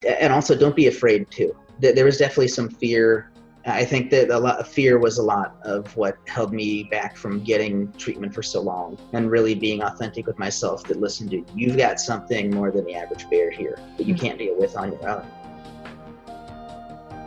And also, don't be afraid too. There was definitely some fear. I think that a lot of fear was a lot of what held me back from getting treatment for so long and really being authentic with myself that, listen, dude, you've got something more than the average bear here that you can't deal with on your own.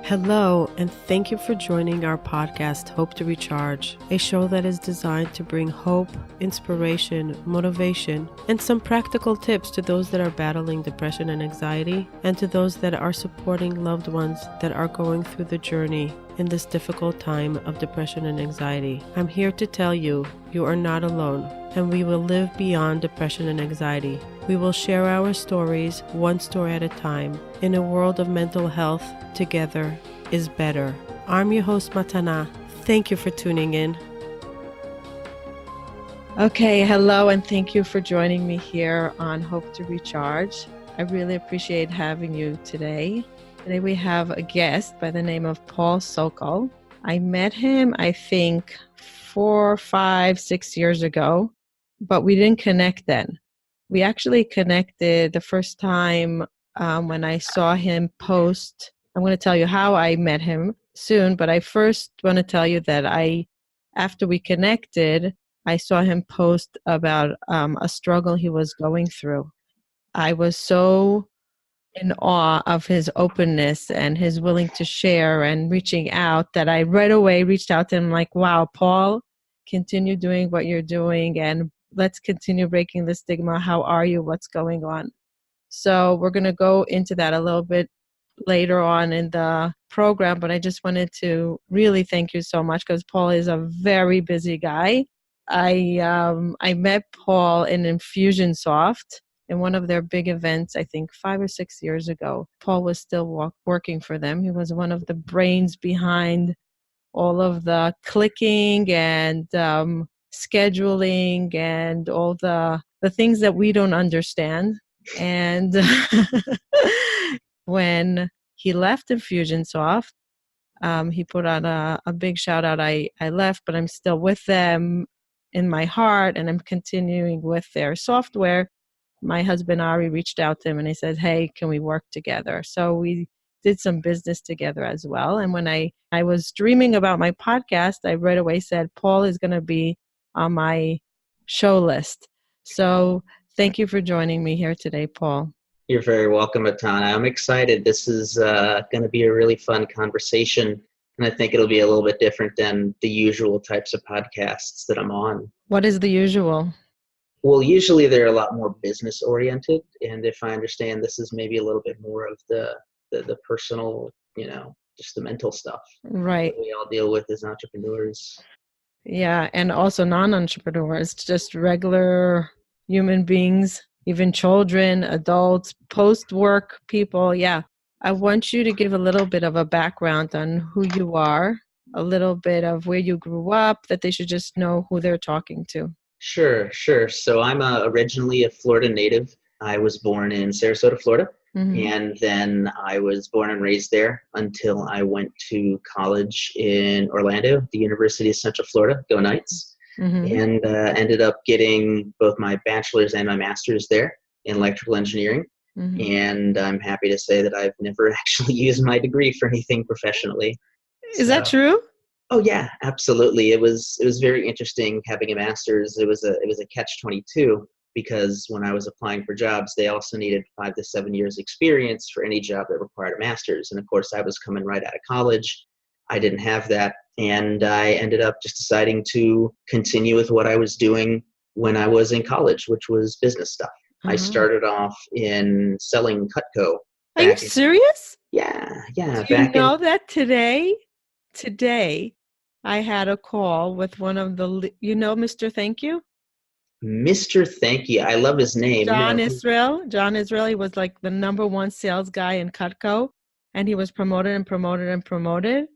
Hello, and thank you for joining our podcast, Hope to Recharge, a show that is designed to bring hope, inspiration, motivation, and some practical tips to those that are battling depression and anxiety, and to those that are supporting loved ones that are going through the journey in this difficult time of depression and anxiety. I'm here to tell you, you are not alone, and we will live beyond depression and anxiety. We will share our stories, one story at a time, in a world of mental health. Together is better. I'm your host, Matana. Thank you for tuning in. Okay, hello, and thank you for joining me here on Hope to Recharge. I really appreciate having you today. Today we have a guest by the name of Paul Sokol. I met him, I think, 4, 5, 6 years ago, but we didn't connect then. We actually connected the first time when I saw him post. I'm going to tell you how I met him soon, but I first want to tell you that after we connected, I saw him post about a struggle he was going through. I was so in awe of his openness and his willing to share and reaching out that I right away reached out to him like, wow, Paul, continue doing what you're doing and let's continue breaking the stigma. How are you? What's going on? So we're going to go into that a little bit later on in the program, but I just wanted to really thank you so much because Paul is a very busy guy. I met Paul in Infusionsoft in one of their big events, I think 5 or 6 years ago. Paul was still working for them. He was one of the brains behind all of the clicking and scheduling and all the things that we don't understand. And when he left Infusionsoft, he put on a big shout out. I left, but I'm still with them in my heart, and I'm continuing with their software. My husband Ari reached out to him and he said, hey, can we work together? So we did some business together as well. And when I was dreaming about my podcast, I right away said, Paul is going to be on my show list. So thank you for joining me here today, Paul. You're very welcome, Atana. I'm excited. This is going to be a really fun conversation, and I think it'll be a little bit different than the usual types of podcasts that I'm on. What is the usual? Well, usually they're a lot more business oriented, and if I understand, this is maybe a little bit more of the personal, just the mental stuff. Right. That we all deal with as entrepreneurs. Yeah, and also non-entrepreneurs, just regular human beings, even children, adults, post-work people. Yeah, I want you to give a little bit of a background on who you are, a little bit of where you grew up, that they should just know who they're talking to. Sure. So I'm originally a Florida native. I was born in Sarasota, Florida. Mm-hmm. And then I was born and raised there until I went to college in Orlando, the University of Central Florida, go Knights, mm-hmm. and ended up getting both my bachelor's and my master's there in electrical engineering. Mm-hmm. And I'm happy to say that I've never actually used my degree for anything professionally. Is that true? Oh yeah, absolutely. It was very interesting having a master's. It was a catch-22. Because when I was applying for jobs, they also needed 5 to 7 years experience for any job that required a master's. And of course, I was coming right out of college. I didn't have that. And I ended up just deciding to continue with what I was doing when I was in college, which was business stuff. Uh-huh. I started off in selling Cutco. Are you serious? Yeah. Do you know that today, I had a call with one of the, Mr. Thank You? Mr. Thank You. I love his name. John Israel. John Israel, he was like the number one sales guy in Cutco, and he was promoted and promoted and promoted.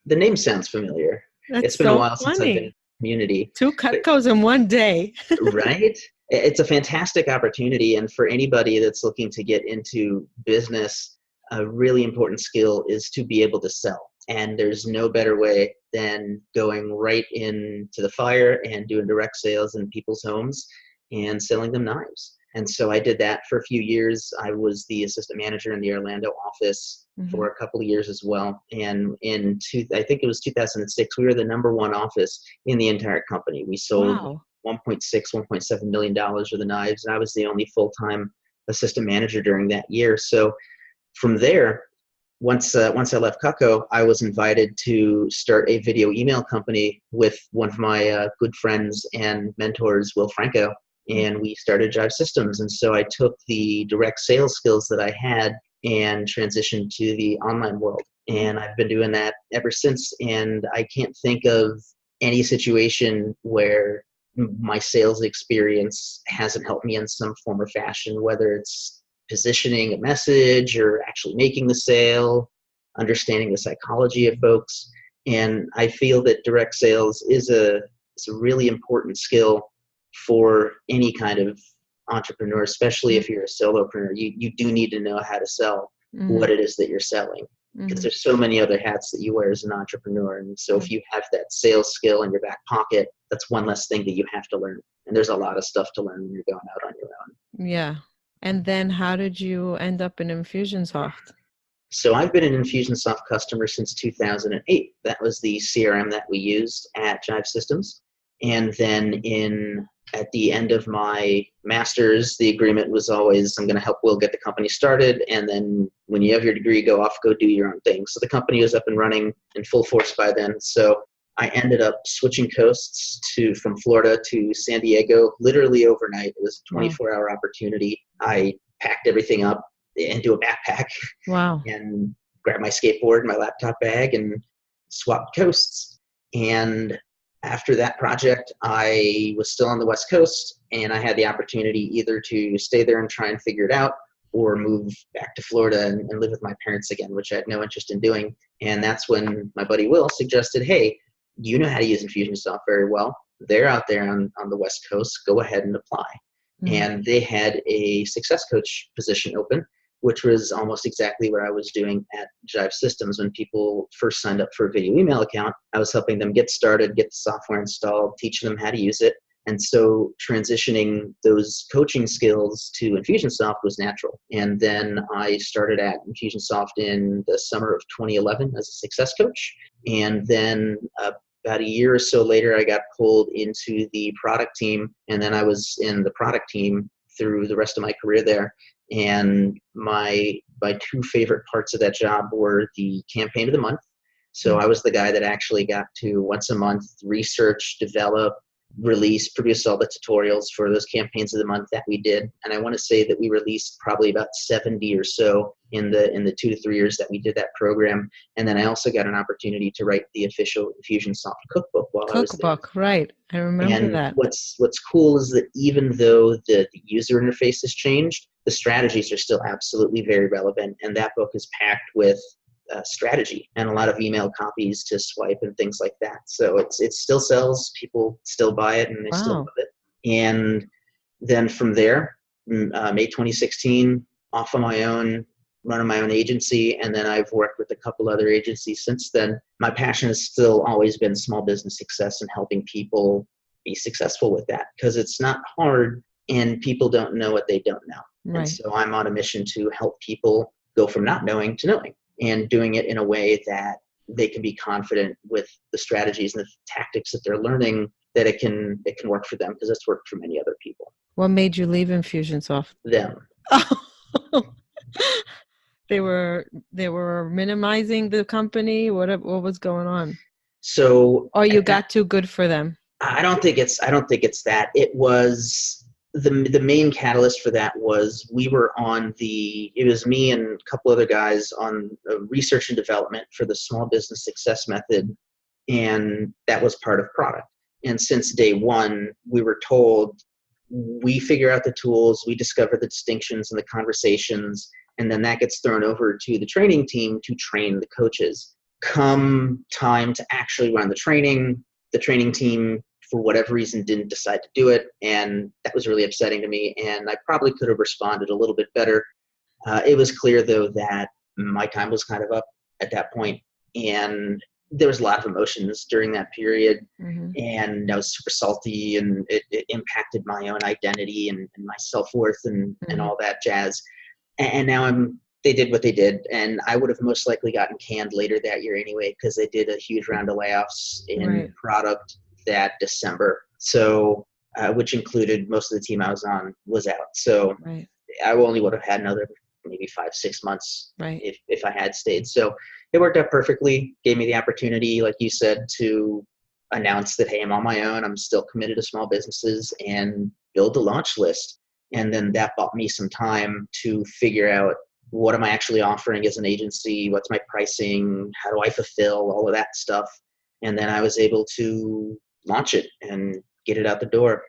The name sounds familiar. It's been a while since I've been in the community. 2 Cutcos in one day. Right? It's a fantastic opportunity, and for anybody that's looking to get into business, a really important skill is to be able to sell. And there's no better way than going right into the fire and doing direct sales in people's homes and selling them knives. And so I did that for a few years. I was the assistant manager in the Orlando office for a couple of years as well. And I think it was 2006, we were the number one office in the entire company. We sold Wow. $1.7 million worth of knives, and I was the only full-time assistant manager during that year. So from there, once I left Cutco, I was invited to start a video email company with one of my good friends and mentors, Will Franco, and we started Jive Systems. And so I took the direct sales skills that I had and transitioned to the online world. And I've been doing that ever since. And I can't think of any situation where my sales experience hasn't helped me in some form or fashion, whether it's positioning a message or actually making the sale, understanding the psychology of folks. And I feel that direct sales is a really important skill for any kind of entrepreneur, especially if you're a solopreneur. You do need to know how to sell what it is that you're selling, because there's so many other hats that you wear as an entrepreneur. And so if you have that sales skill in your back pocket, that's one less thing that you have to learn. And there's a lot of stuff to learn when you're going out on your own. Yeah. And then how did you end up in Infusionsoft? So I've been an Infusionsoft customer since 2008. That was the CRM that we used at Jive Systems. And then at the end of my master's, the agreement was always, I'm going to help Will get the company started. And then when you have your degree, go do your own thing. So the company was up and running in full force by then. So I ended up switching coasts from Florida to San Diego literally overnight. It was a 24-hour opportunity. I packed everything up into a backpack. Wow. And grabbed my skateboard, my laptop bag, and swapped coasts. And after that project, I was still on the West Coast, and I had the opportunity either to stay there and try and figure it out, or move back to Florida and live with my parents again, which I had no interest in doing. And that's when my buddy Will suggested, hey, you know how to use Infusionsoft very well. They're out there on the West Coast. Go ahead and apply. And they had a success coach position open, which was almost exactly what I was doing at Jive Systems. When people first signed up for a video email account, I was helping them get started, get the software installed, teaching them how to use it. And so transitioning those coaching skills to Infusionsoft was natural. And then I started at Infusionsoft in the summer of 2011 as a success coach. And then about a year or so later, I got pulled into the product team. And then I was in the product team through the rest of my career there. And my two favorite parts of that job were the campaign of the month. So I was the guy that actually got to once a month research, develop, release, produce all the tutorials for those campaigns of the month that we did. And I want to say that we released probably about 70 or so in the 2 to 3 years that we did that program. And then I also got an opportunity to write the official Infusionsoft cookbook while I was there. Cookbook, right. I remember that. What's cool is that even though the user interface has changed, the strategies are still absolutely very relevant. And that book is packed with strategy and a lot of email copies to swipe and things like that. So it still sells, people still buy it, and they still love it. And then from there, May 2016, off on my own, running my own agency, and then I've worked with a couple other agencies since then. My passion has still always been small business success and helping people be successful with that, because it's not hard and people don't know what they don't know. Right. And so I'm on a mission to help people go from not knowing to knowing, and doing it in a way that they can be confident with the strategies and the tactics that they're learning, that it can work for them, because it's worked for many other people. What made you leave Infusionsoft? Them. They were minimizing the company. What was going on? So, or you got too good for them? I don't think it's that. It was the main catalyst for that was it was me and a couple other guys on research and development for the small business success method, and that was part of product. And since day one, we were told, we figure out the tools, we discover the distinctions and the conversations, and then that gets thrown over to the training team to train the coaches. Come time to actually run the training team, for whatever reason, didn't decide to do it, and that was really upsetting to me, and I probably could have responded a little bit better. It was clear, though, that my time was kind of up at that point, and there was a lot of emotions during that period, Mm-hmm. and I was super salty, and it impacted my own identity and my self-worth and Mm-hmm. all that jazz. And now they did what they did, and I would have most likely gotten canned later that year anyway, because they did a huge round of layoffs in Right. product that December. So, which included most of the team I was on was out. So Right. I only would have had another maybe 5, 6 months Right. if I had stayed. So it worked out perfectly. Gave me the opportunity, like you said, to announce that, hey, I'm on my own. I'm still committed to small businesses, and build a launch list. And then that bought me some time to figure out, what am I actually offering as an agency? What's my pricing? How do I fulfill all of that stuff? And then I was able to launch it and get it out the door.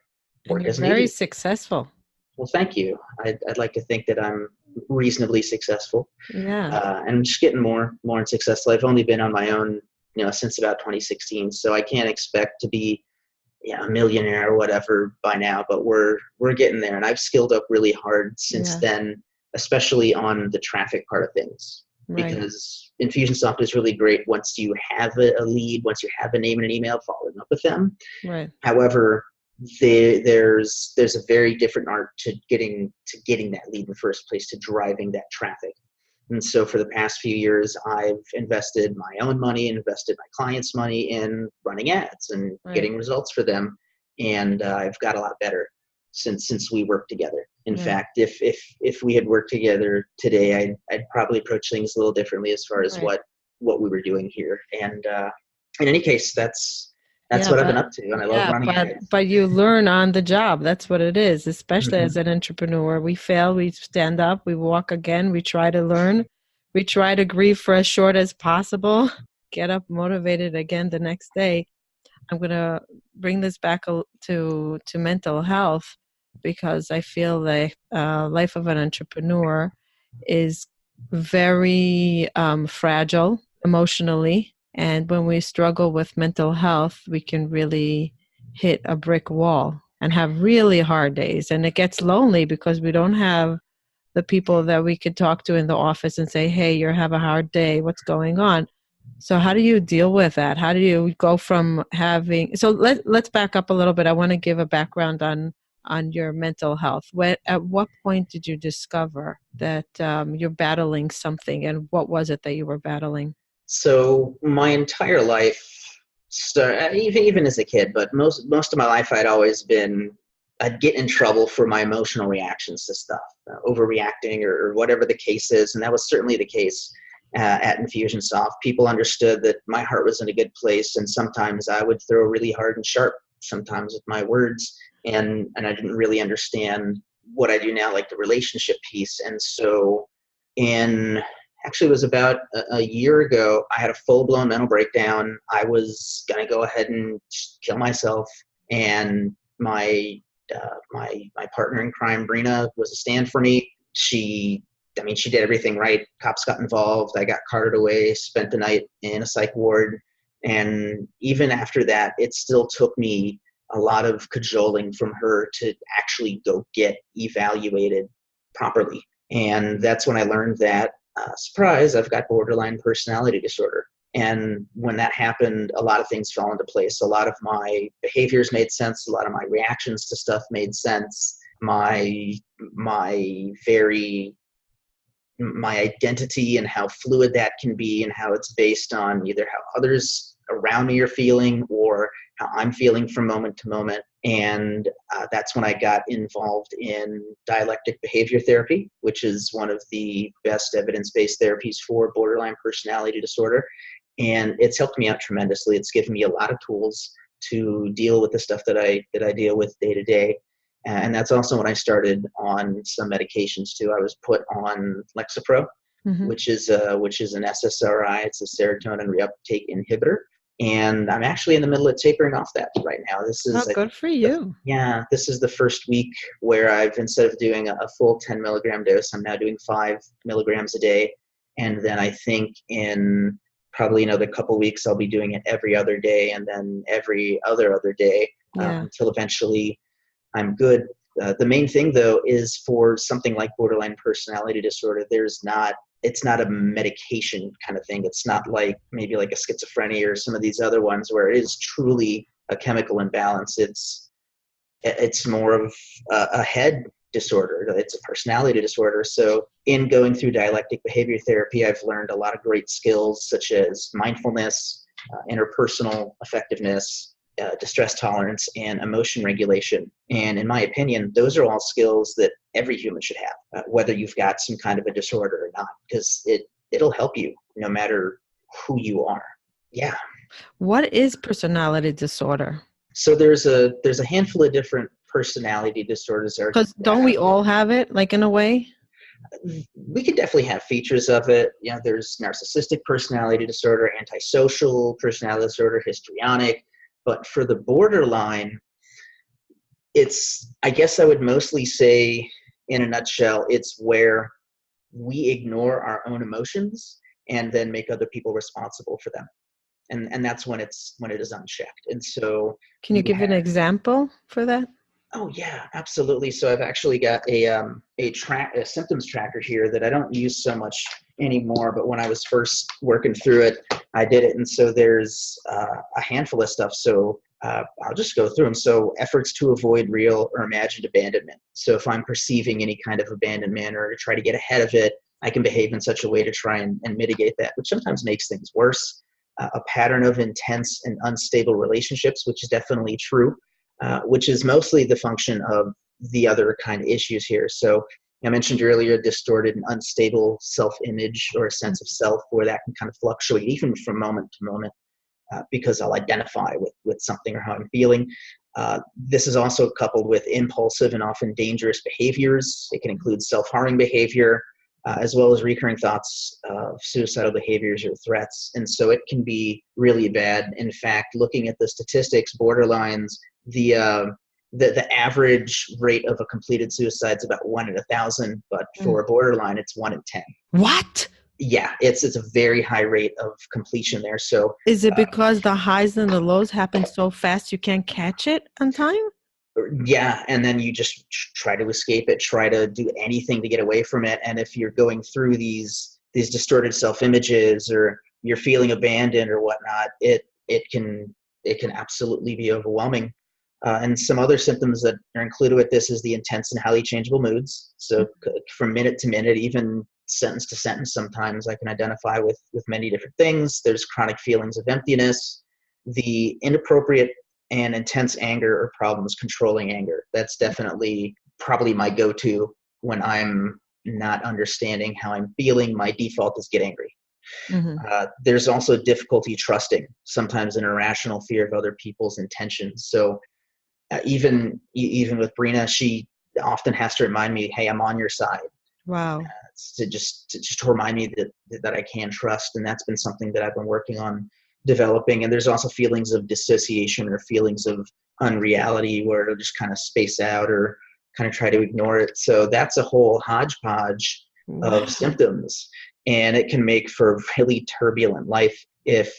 And Work you're as an very agent. successful. Well, thank you. I'd like to think that I'm reasonably successful, Yeah. and I'm just getting more and successful. I've only been on my own, since about 2016, so I can't expect to be, a millionaire or whatever by now. But we're getting there, and I've skilled up really hard since Yeah. then, especially on the traffic part of things. Right. Because Infusionsoft is really great once you have a lead, once you have a name and an email, following up with them. Right. However, there's a very different art to getting that lead in the first place, to driving that traffic. And so for the past few years, I've invested my own money, invested my clients' money in running ads and Right. getting results for them. And I've got a lot better since we worked together. In Right. fact, if we had worked together today, I'd probably approach things a little differently as far as Right. what we were doing here. And in any case, that's Yeah, what I've been up to, and I love running ads. but you learn on the job. That's what it is, especially as Mhm. an entrepreneur. We fail, we stand up, we walk again, we try to learn, we try to grieve for as short as possible, get up motivated again the next day. I'm going to bring this back to mental health, because I feel like life of an entrepreneur is very fragile emotionally. And when we struggle with mental health, we can really hit a brick wall and have really hard days. And it gets lonely because we don't have the people that we could talk to in the office and say, hey, you have a hard day. What's going on? So how do you deal with that? How do you go from having, so let's back up a little bit. I want to give a background on your mental health. At what point did you discover that you're battling something, and what was it that you were battling? So my entire life, even as a kid, but most of my life, I'd get in trouble for my emotional reactions to stuff, overreacting or whatever the case is, and that was certainly the case at Infusionsoft. People understood that my heart was in a good place, and sometimes I would throw really hard and sharp, sometimes with my words, and I didn't really understand what I do now, like the relationship piece. And so, in actually, it was about a year ago, I had a full-blown mental breakdown. I was gonna go ahead and kill myself, and my partner in crime, Brina, was a stand for me. She did everything right. Cops got involved. I got carted away, spent the night in a psych ward. And even after that, it still took me a lot of cajoling from her to actually go get evaluated properly. And that's when I learned that, surprise, I've got borderline personality disorder. And when that happened, a lot of things fell into place. A lot of my behaviors made sense. A lot of my reactions to stuff made sense. My very my identity and how fluid that can be, and how it's based on either how others around me are feeling or how I'm feeling from moment to moment. And that's when I got involved in dialectic behavior therapy, which is one of the best evidence-based therapies for borderline personality disorder. And it's helped me out tremendously. It's given me a lot of tools to deal with the stuff that I deal with day to day. And that's also when I started on some medications too. I was put on Lexapro, Mm-hmm. which is an SSRI. It's a serotonin reuptake inhibitor, and I'm actually in the middle of tapering off that right now. This Oh, is, I good think, for you. this is the first week where I've, instead of doing a full 10 milligram dose, I'm now doing 5 milligrams a day, and then I think in probably another couple weeks I'll be doing it every other day, and then every other day, Yeah. until eventually I'm good. The main thing, though, is for something like borderline personality disorder, there's not it's not a medication kind of thing. It's not like maybe like a schizophrenia or some of these other ones where it is truly a chemical imbalance. It's more of a head disorder. It's a personality disorder. So in going through dialectic behavior therapy, I've learned a lot of great skills such as mindfulness, interpersonal effectiveness, distress tolerance, and emotion regulation. And in my opinion, those are all skills that every human should have, whether you've got some kind of a disorder or not, because it'll help you no matter who you are. Yeah. What is personality disorder? So there's a handful of different personality disorders. Because don't we all have it, like in a way? We could definitely have features of it. There's narcissistic personality disorder, antisocial personality disorder, histrionic. But for the borderline, I guess I would mostly say, in a nutshell, it's where we ignore our own emotions and then make other people responsible for them. And that's when it is unchecked. And so can you give an example for that? Oh yeah, absolutely. So I've actually got a symptoms tracker here that I don't use so much anymore, but when I was first working through it, I did it. And so there's a handful of stuff. So I'll just go through them. So efforts to avoid real or imagined abandonment. So if I'm perceiving any kind of abandonment or to try to get ahead of it, I can behave in such a way to try and mitigate that, which sometimes makes things worse. A pattern of intense and unstable relationships, which is definitely true. Which is mostly the function of the other kind of issues here. So I mentioned earlier, distorted and unstable self-image or a sense of self, where that can kind of fluctuate even from moment to moment because I'll identify with something or how I'm feeling. This is also coupled with impulsive and often dangerous behaviors. It can include self-harming behavior, as well as recurring thoughts of suicidal behaviors or threats. And so it can be really bad. In fact, looking at the statistics, borderlines, the average rate of a completed suicide is about 1 in 1,000, but for a borderline, it's 1 in 10. What? Yeah, it's a very high rate of completion there. So is it because the highs and the lows happen so fast you can't catch it on time? Yeah, and then you just try to escape it, try to do anything to get away from it. And if you're going through these distorted self-images or you're feeling abandoned or whatnot, it can absolutely be overwhelming. And some other symptoms that are included with this is the intense and highly changeable moods. So from minute to minute, even sentence to sentence, sometimes I can identify with many different things. There's chronic feelings of emptiness, the inappropriate and intense anger or problems controlling anger. That's definitely probably my go-to when I'm not understanding how I'm feeling. My default is get angry. Mm-hmm. There's also difficulty trusting, sometimes an irrational fear of other people's intentions. So even with Brina, she often has to remind me, hey, I'm on your side. Wow. To just remind me that I can trust. And that's been something that I've been working on developing. And there's also feelings of dissociation or feelings of unreality where it'll just kind of space out or kind of try to ignore it. So that's a whole hodgepodge of symptoms, and it can make for a really turbulent life if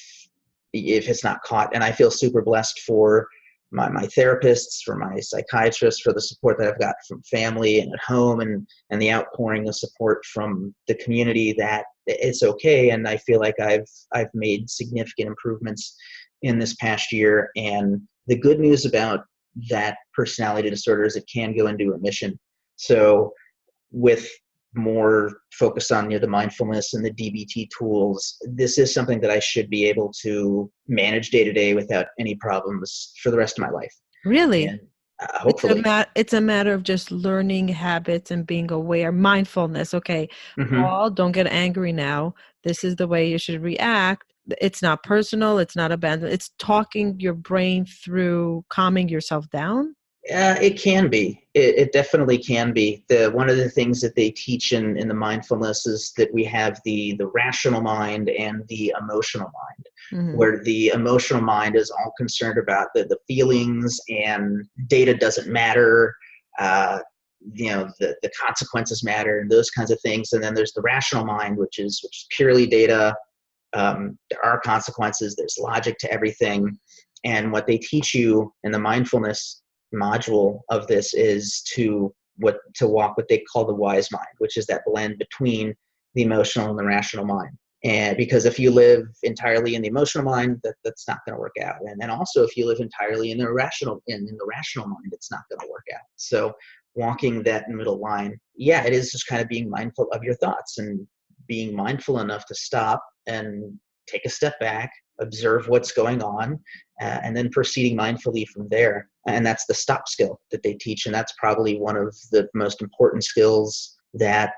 it's not caught. And I feel super blessed for my therapists, for my psychiatrists, for the support that I've got from family and at home, and the outpouring of support from the community that it's okay. And I feel like I've made significant improvements in this past year. And the good news about that personality disorder is it can go into remission. So with more focus on the mindfulness and the DBT tools, this is something that I should be able to manage day to day without any problems for the rest of my life. Really? And, hopefully. It's a matter of just learning habits and being aware. Mindfulness. Okay, Paul, don't get angry now. This is the way you should react. It's not personal. It's not abandoned. It's talking your brain through calming yourself down. It can be. It definitely can be. One of the things that they teach in the mindfulness is that we have the rational mind and the emotional mind, where the emotional mind is all concerned about the feelings and data doesn't matter. The consequences matter and those kinds of things. And then there's the rational mind, which is purely data. There are consequences. There's logic to everything. And what they teach you in the mindfulness module of this is to walk what they call the wise mind, which is that blend between the emotional and the rational mind. And because if you live entirely in the emotional mind, that's not going to work out. And also if you live entirely in the rational mind, it's not going to work out. So walking that middle line, yeah, it is just kind of being mindful of your thoughts and being mindful enough to stop and take a step back, observe what's going on, and then proceeding mindfully from there. And that's the stop skill that they teach. And that's probably one of the most important skills that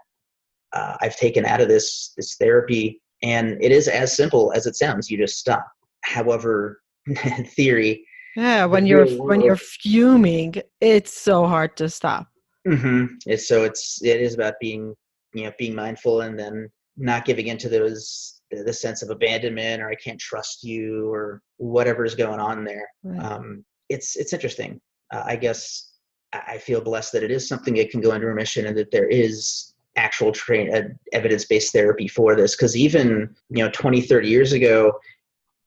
I've taken out of this therapy. And it is as simple as it sounds. You just stop. However, in theory, Yeah, the when real when you're world. fuming, it's so hard to stop. So it is about being mindful and then not giving into the sense of abandonment or I can't trust you or whatever is going on there. Right. It's interesting. I guess I feel blessed that it is something that can go into remission and that there is actual evidence-based therapy for this. Because even 20, 30 years ago,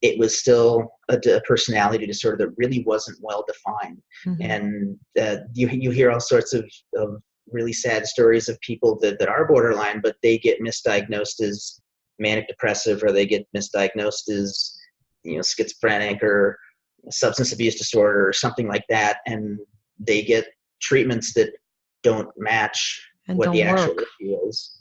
it was still a personality disorder that really wasn't well defined. Mm-hmm. And you hear all sorts of really sad stories of people that are borderline, but they get misdiagnosed as manic depressive, or they get misdiagnosed as schizophrenic or substance abuse disorder or something like that, and they get treatments that don't match And what the don't actual work. issue is.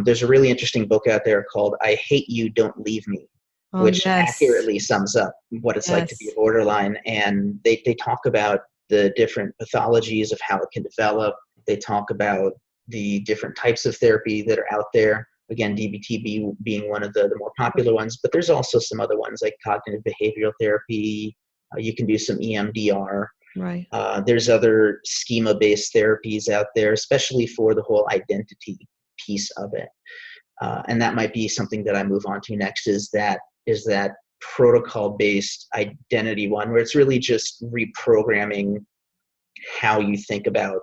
There's a really interesting book out there called "I Hate You, Don't Leave Me," Oh, which yes. accurately sums up what it's like to be a Yes. borderline. And they talk about the different pathologies of how it can develop. They talk about the different types of therapy that are out there. Again, DBT being one of the more popular ones, but there's also some other ones like cognitive behavioral therapy. You can do some EMDR. Right. There's other schema-based therapies out there, especially for the whole identity piece of it. And that might be something that I move on to next, is that protocol-based identity one, where it's really just reprogramming how you think about,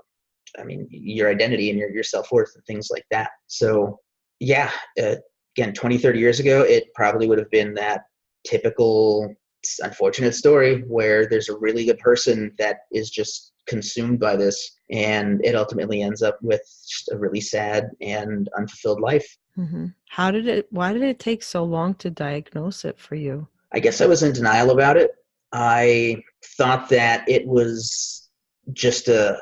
your identity and your self-worth and things like that. So yeah, again, 20, 30 years ago, it probably would have been that typical unfortunate story where there's a really good person that is just consumed by this, and it ultimately ends up with just a really sad and unfulfilled life. Mm-hmm. Why did it take so long to diagnose it for you? I guess I was in denial about it. I thought that it was just a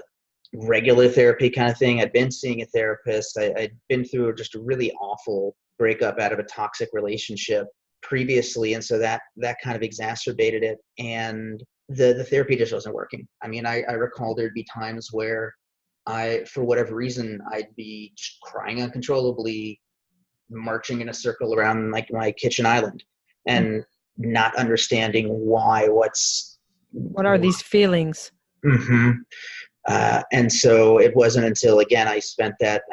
regular therapy kind of thing. I'd been seeing a therapist. I'd been through just a really awful breakup out of a toxic relationship previously, and so that kind of exacerbated it. And the therapy just wasn't working. I recall there'd be times where for whatever reason, I'd be crying uncontrollably, marching in a circle around like my kitchen island, and not understanding why. What are these feelings? Mm-hmm. And so it wasn't until, again, I spent that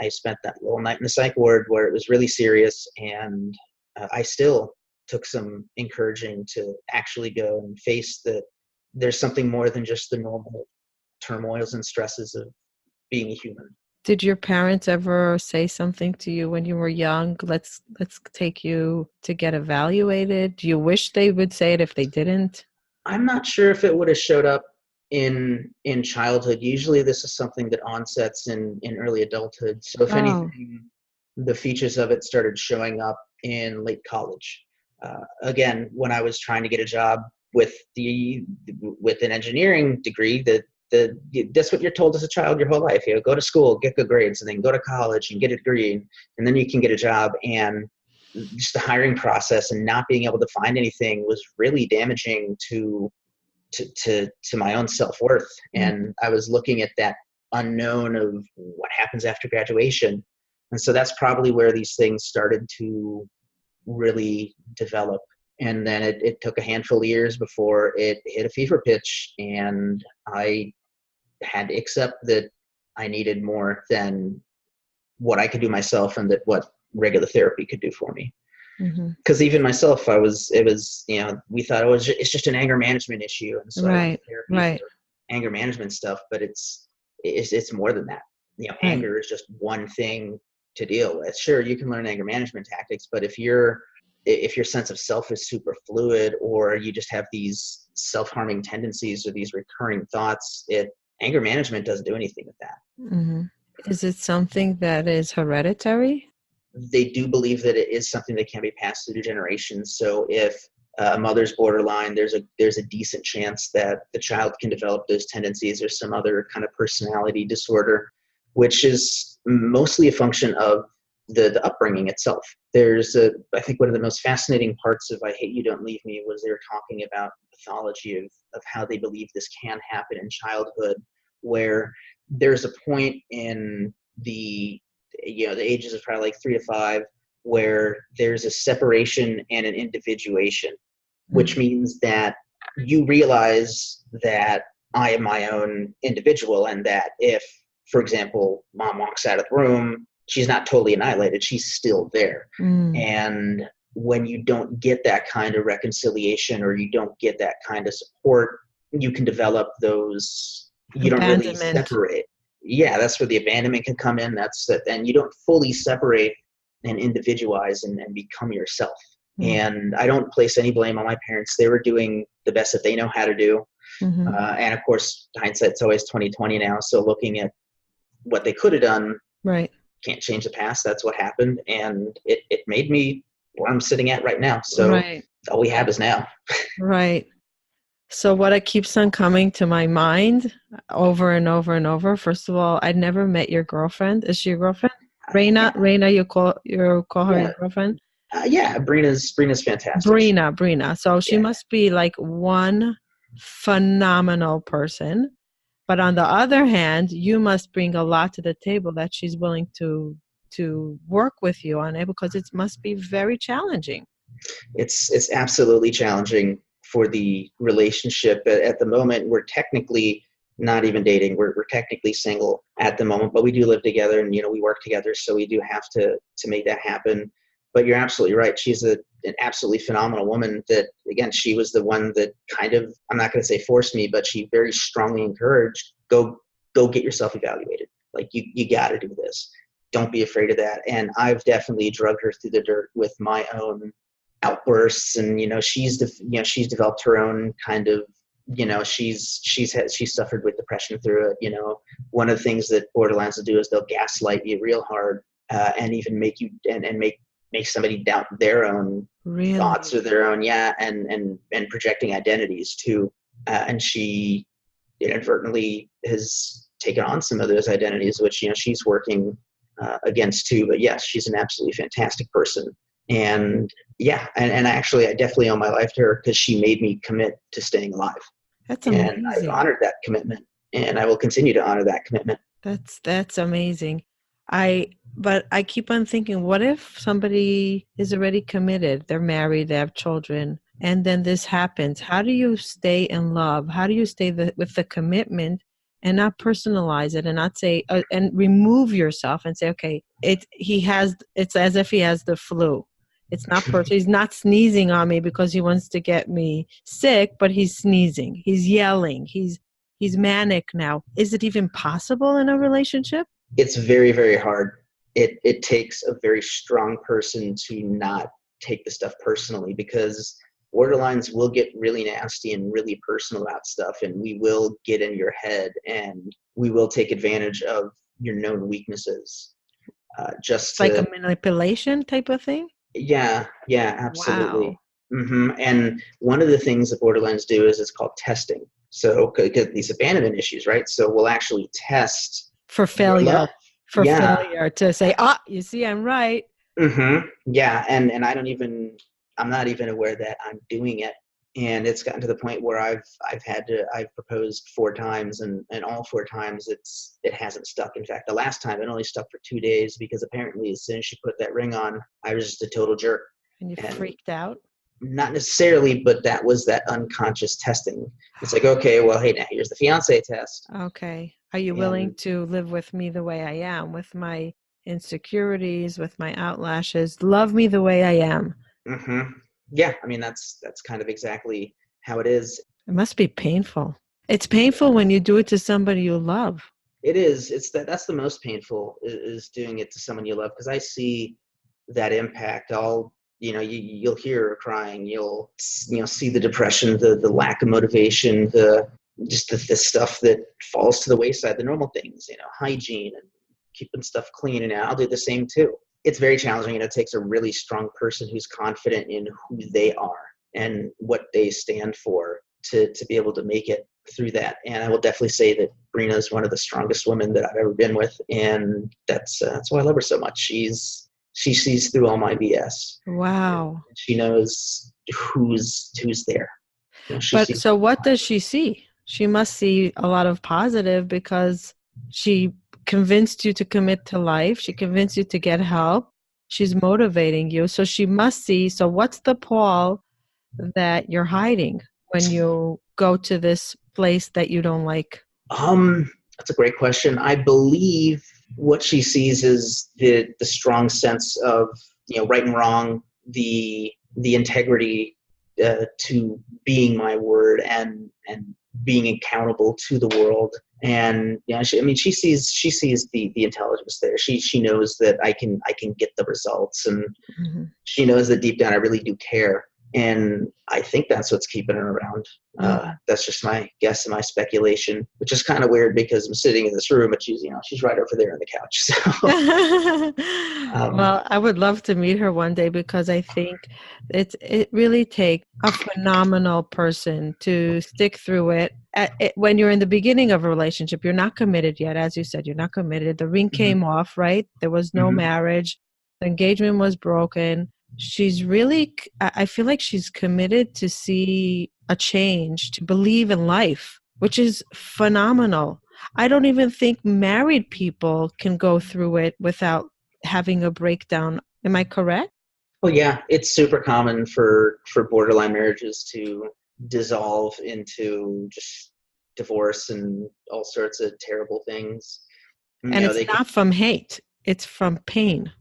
little night in the psych ward where it was really serious, and I still took some encouraging to actually go and face that there's something more than just the normal turmoils and stresses of being a human. Did your parents ever say something to you when you were young? Let's take you to get evaluated. Do you wish they would say it if they didn't? I'm not sure if it would have showed up in childhood. Usually this is something that onsets in early adulthood. So if Oh, anything, the features of it started showing up in late college. Again, when I was trying to get a job with an engineering degree, that's what you're told as a child your whole life. Go to school, get good grades, and then go to college and get a degree, and then you can get a job. And just the hiring process and not being able to find anything was really damaging to my own self-worth. And I was looking at that unknown of what happens after graduation. And so that's probably where these things started to really develop. And then it took a handful of years before it hit a fever pitch, and I had to accept that I needed more than what I could do myself, and that what regular therapy could do for me. mm-hmm. Because even myself, we thought it's just an anger management issue, and so I went to Right, therapy right, for anger management stuff. But it's more than that. right. Anger is just one thing to deal with. Sure, you can learn anger management tactics, but if your sense of self is super fluid, or you just have these self-harming tendencies or these recurring thoughts, anger management doesn't do anything with that. Mm-hmm. Is it something that is hereditary? they do believe that it is something that can be passed through generations. So if a mother's borderline, there's a decent chance that the child can develop those tendencies or some other kind of personality disorder, which is mostly a function of the upbringing itself. I think one of the most fascinating parts of I Hate You, Don't Leave Me was they were talking about pathology of how they believe this can happen in childhood, where there's a point in the ages of probably like 3 to 5 where there's a separation and an individuation, which means that you realize that I am my own individual, and that if, for example, mom walks out of the room, she's not totally annihilated, she's still there. And when you don't get that kind of reconciliation, or you don't get that kind of support, you can develop those, you don't really separate. Yeah, that's where the abandonment can come in. And you don't fully separate and individualize and become yourself. And I don't place any blame on my parents. They were doing the best that they know how to do. And of course, hindsight's always 20/20 now. So looking at what they could have done, right? Can't change the past. That's what happened, and it made me where I'm sitting at right now. So all we have is now. Right. So what keeps on coming to my mind over and over and over. First of all, I'd never met your girlfriend. Is she your girlfriend? Raina, you call her your girlfriend? Yeah, Brina's fantastic. Brina. So she must be like one phenomenal person. But on the other hand, you must bring a lot to the table that she's willing to work with you on it, because it must be very challenging. It's absolutely challenging for the relationship. At the moment, we're technically not even dating. We're technically single at the moment, but we do live together, and we work together, so we do have to make that happen. But you're absolutely right. She's an absolutely phenomenal woman that, again, she was the one that kind of, I'm not going to say forced me, but she very strongly encouraged, go get yourself evaluated. Like, you got to do this. Don't be afraid of that. And I've definitely drugged her through the dirt with my own outbursts. And, she's developed her own kind of, she's suffered with depression through it. One of the things that borderlines will do is they'll gaslight you real hard, and even make you, and make somebody doubt their own thoughts or their own, and projecting identities too. And she inadvertently has taken on some of those identities, which, she's working against too. But yes, she's an absolutely fantastic person. And and actually, I definitely owe my life to her, because she made me commit to staying alive. That's amazing. And I've honored that commitment, and I will continue to honor that commitment. That's amazing. But I keep on thinking, what if somebody is already committed, they're married, they have children, and then this happens? How do you stay in love? How do you stay with the commitment and not personalize it, and not say, and remove yourself and say, okay, it's as if he has the flu. It's not personal. He's not sneezing on me because he wants to get me sick, but he's sneezing. He's yelling. He's manic now. Is it even possible in a relationship? It's very, very hard. It takes a very strong person to not take the stuff personally, because borderlines will get really nasty and really personal about stuff, and we will get in your head, and we will take advantage of your known weaknesses. Just like a manipulation type of thing? Yeah, absolutely. Wow. And one of the things that borderlines do is it's called testing. So these abandonment issues, right? So we'll actually test for failure. Failure to say, you see, I'm right. Yeah, and I'm not even aware that I'm doing it. And it's gotten to the point where I've proposed 4 times, and all 4 times it hasn't stuck. In fact, the last time it only stuck for 2 days, because apparently as soon as she put that ring on, I was just a total jerk. And you freaked out? Not necessarily, but that was that unconscious testing. It's like, okay, well, hey, now here's the fiance test. Okay. Are you willing to live with me the way I am, with my insecurities, with my outlashes? Love me the way I am. Yeah, I mean, that's kind of exactly how it is. It must be painful. It's painful when you do it to somebody you love. It is. That's the most painful, is doing it to someone you love, because I see that impact. You'll hear her crying. You'll see the depression, the lack of motivation, the stuff that falls to the wayside, the normal things, hygiene and keeping stuff clean. And I'll do the same too. it's very challenging, and it takes a really strong person who's confident in who they are and what they stand for to be able to make it through that. And I will definitely say that Brina is one of the strongest women that I've ever been with, and that's why I love her so much. She sees through all my BS. Wow. And she knows who's there. You know, she But sees. so what does she see? She must see a lot of positive because she convinced you to commit to life. She convinced you to get help. She's motivating you. So she must see. So what's the Paul that you're hiding when you go to this place that you don't like? That's a great question. I believe what she sees is the strong sense of, right and wrong, the integrity to being my word, and being accountable to the world. And she sees the intelligence there. She knows that I can get the results, and Mhm. she knows that deep down I really do care. And I think that's what's keeping her around. That's just my guess and my speculation, which is kind of weird because I'm sitting in this room, but she's right over there on the couch. So, Well, I would love to meet her one day because I think it really takes a phenomenal person to stick through it. When you're in the beginning of a relationship, you're not committed yet. As you said, you're not committed. The ring mhm, came off, right? There was no mhm. marriage. The engagement was broken. She's really, I feel like she's committed to see a change, to believe in life, which is phenomenal. I don't even think married people can go through it without having a breakdown. Am I correct? Well, yeah, it's super common for borderline marriages to dissolve into just divorce and all sorts of terrible things. And it's They can. not from hate, it's from pain.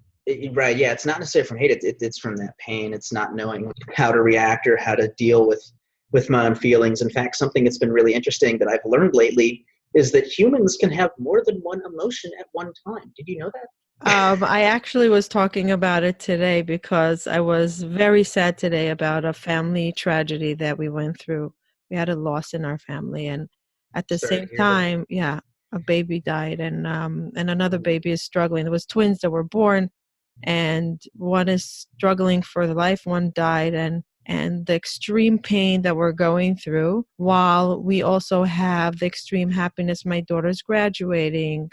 Right, yeah, it's not necessarily from hate. It's from that pain. It's not knowing how to react or how to deal with my own feelings. In fact, something that's been really interesting that I've learned lately is that humans can have more than one emotion at one time. Did you know that? I actually was talking about it today because I was very sad today about a family tragedy that we went through. We had a loss in our family, and at the Sorry same to hear that. time, yeah, a baby died, and another baby is struggling. There was twins that were born, and one is struggling for the life, one died, and the extreme pain that we're going through, while we also have the extreme happiness. My daughter's graduating,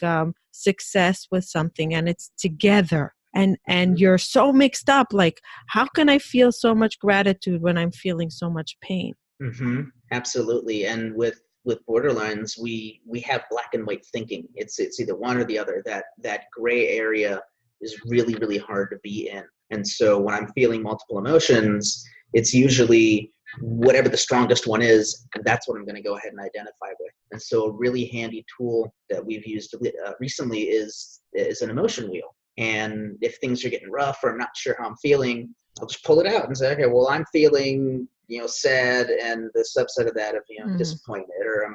success with something, and it's together, and you're so mixed up. Like, how can I feel so much gratitude when I'm feeling so much pain? Mm-hmm. Absolutely. And with borderlines, we have black and white thinking. It's either one or the other. That gray area is really, really hard to be in. And so when I'm feeling multiple emotions, it's usually whatever the strongest one is, and that's what I'm going to go ahead and identify with. And so a really handy tool that we've used recently is an emotion wheel. And if things are getting rough or I'm not sure how I'm feeling, I'll just pull it out and say, okay, well, I'm feeling, sad, and the subset of that of, Mm, disappointed, or,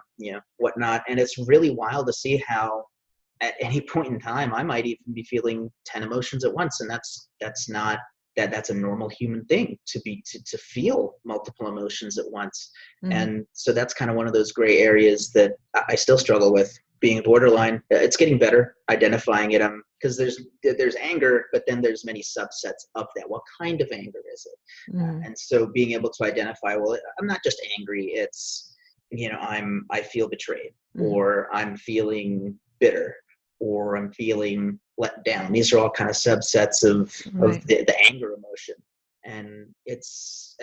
whatnot. And it's really wild to see how at any point in time, I might even be feeling 10 emotions at once. And that's not, that's a normal human thing to feel multiple emotions at once. mhm. And so that's kind of one of those gray areas that I still struggle with being borderline. It's getting better identifying it. Because there's anger, but then there's many subsets of that. What kind of anger is it? Mm, And so being able to identify, well, I'm not just angry. It's, I feel betrayed, mhm. or I'm feeling bitter, or I'm feeling let down. These are all kind of subsets of Right. the anger emotion. And it's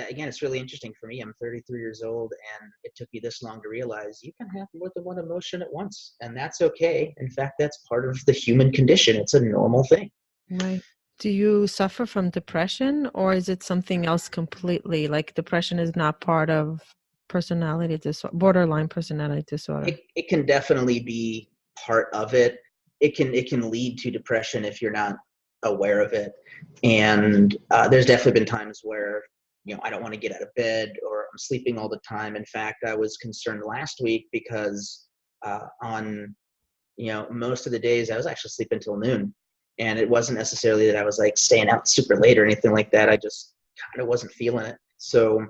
really interesting for me. I'm 33 years old, and it took me this long to realize you can have more than one emotion at once, and that's okay. In fact, that's part of the human condition. It's a normal thing. Right. Do you suffer from depression, or is it something else completely? Like, depression is not part of personality disorder, borderline personality disorder. It can definitely be part of it. It can lead to depression if you're not aware of it. And there's definitely been times where I don't want to get out of bed, or I'm sleeping all the time. In fact, I was concerned last week because on most of the days I was actually sleeping till noon, and it wasn't necessarily that I was like staying out super late or anything like that. I just kind of wasn't feeling it. So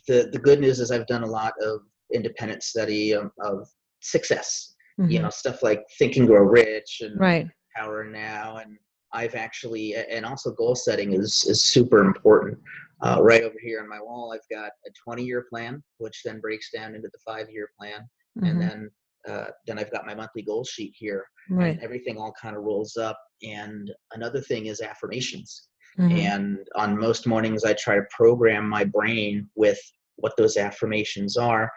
the good news is I've done a lot of independent study of success, Hmm. stuff like Think and Grow Rich and Right. Power Now, and I've actually, and also goal setting is super important. Right over here on my wall, I've got a 20-year plan, which then breaks down into the 5-year plan. And Mm-hmm. then I've got my monthly goal sheet here, and Right. everything all kind of rolls up. And another thing is affirmations. Mm-hmm. And on most mornings, I try to program my brain with what those affirmations are.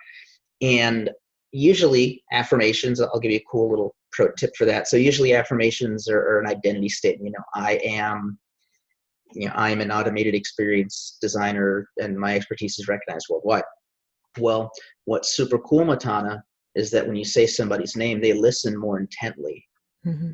And usually affirmations, I'll give you a cool little pro tip for that. So usually affirmations are an identity statement. I am an automated experience designer and my expertise is recognized worldwide. Well, what's super cool, Matana, is that when you say somebody's name, they listen more intently Mm-hmm.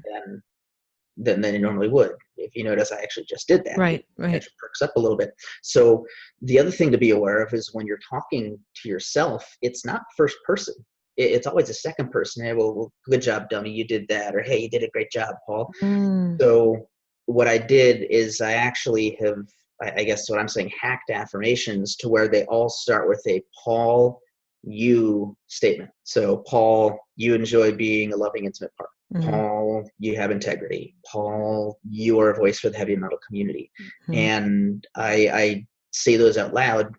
than they normally would. If you notice, I actually just did that. It Right. Right. actually perks up a little bit. So the other thing to be aware of is when you're talking to yourself, it's not first person. It's always a second person. Hey, well, good job, dummy, you did that. Or, hey, you did a great job, Paul. Mm. So what I did is I actually have, I guess what I'm saying, hacked affirmations to where they all start with a Paul, you statement. So Paul, you enjoy being a loving, intimate partner. Mm-hmm. Paul, you have integrity. Paul, you are a voice for the heavy metal community. Mm-hmm. And I say those out loud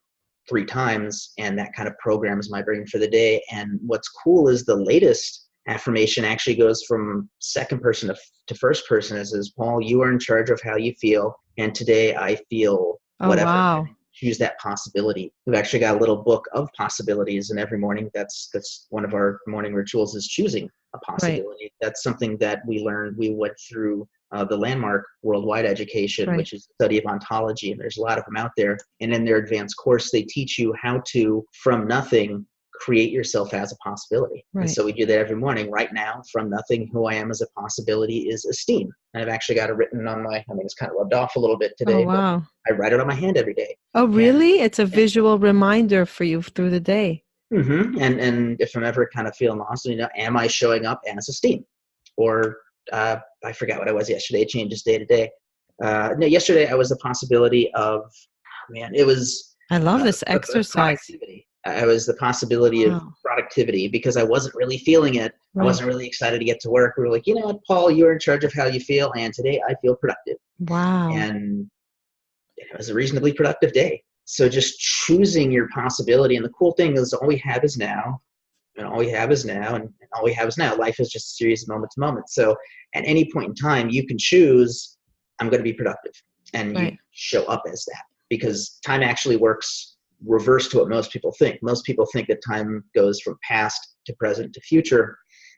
3 times, and that kind of programs my brain for the day. And what's cool is the latest affirmation actually goes from second person to first person. It says, Paul, you are in charge of how you feel. And today I feel Oh, whatever. wow. Choose that possibility. We've actually got a little book of possibilities, and every morning that's one of our morning rituals is choosing a possibility. Right. That's something that we learned. We went through the landmark worldwide education, Right. which is the study of ontology, and there's a lot of them out there. And in their advanced course, they teach you how to, from nothing, create yourself as a possibility. Right. And so we do that every morning. Right now, from nothing, who I am as a possibility is esteem. And I've actually got it written on it's kind of rubbed off a little bit today, Oh, wow. but I write it on my hand every day. Oh, really? It's a visual reminder for you through the day. Mm-hmm. And if I'm ever kind of feeling lost, am I showing up as esteem? Or I forgot what I was yesterday. It changes day to day. No, yesterday I was the possibility of, it was. I love this exercise. Productivity. I was the possibility of productivity because I wasn't really feeling it. Right. I wasn't really excited to get to work. We were like, you know what, Paul, you're in charge of how you feel, and today I feel productive. Wow. And it was a reasonably productive day. So just choosing your possibility. And the cool thing is all we have is now. And all we have is now, and all we have is now. Life is just a series of moment to moment. So at any point in time, you can choose, I'm going to be productive. And you show up as that. Because time actually works reverse to what most people think. Most people think that time goes from past to present to future,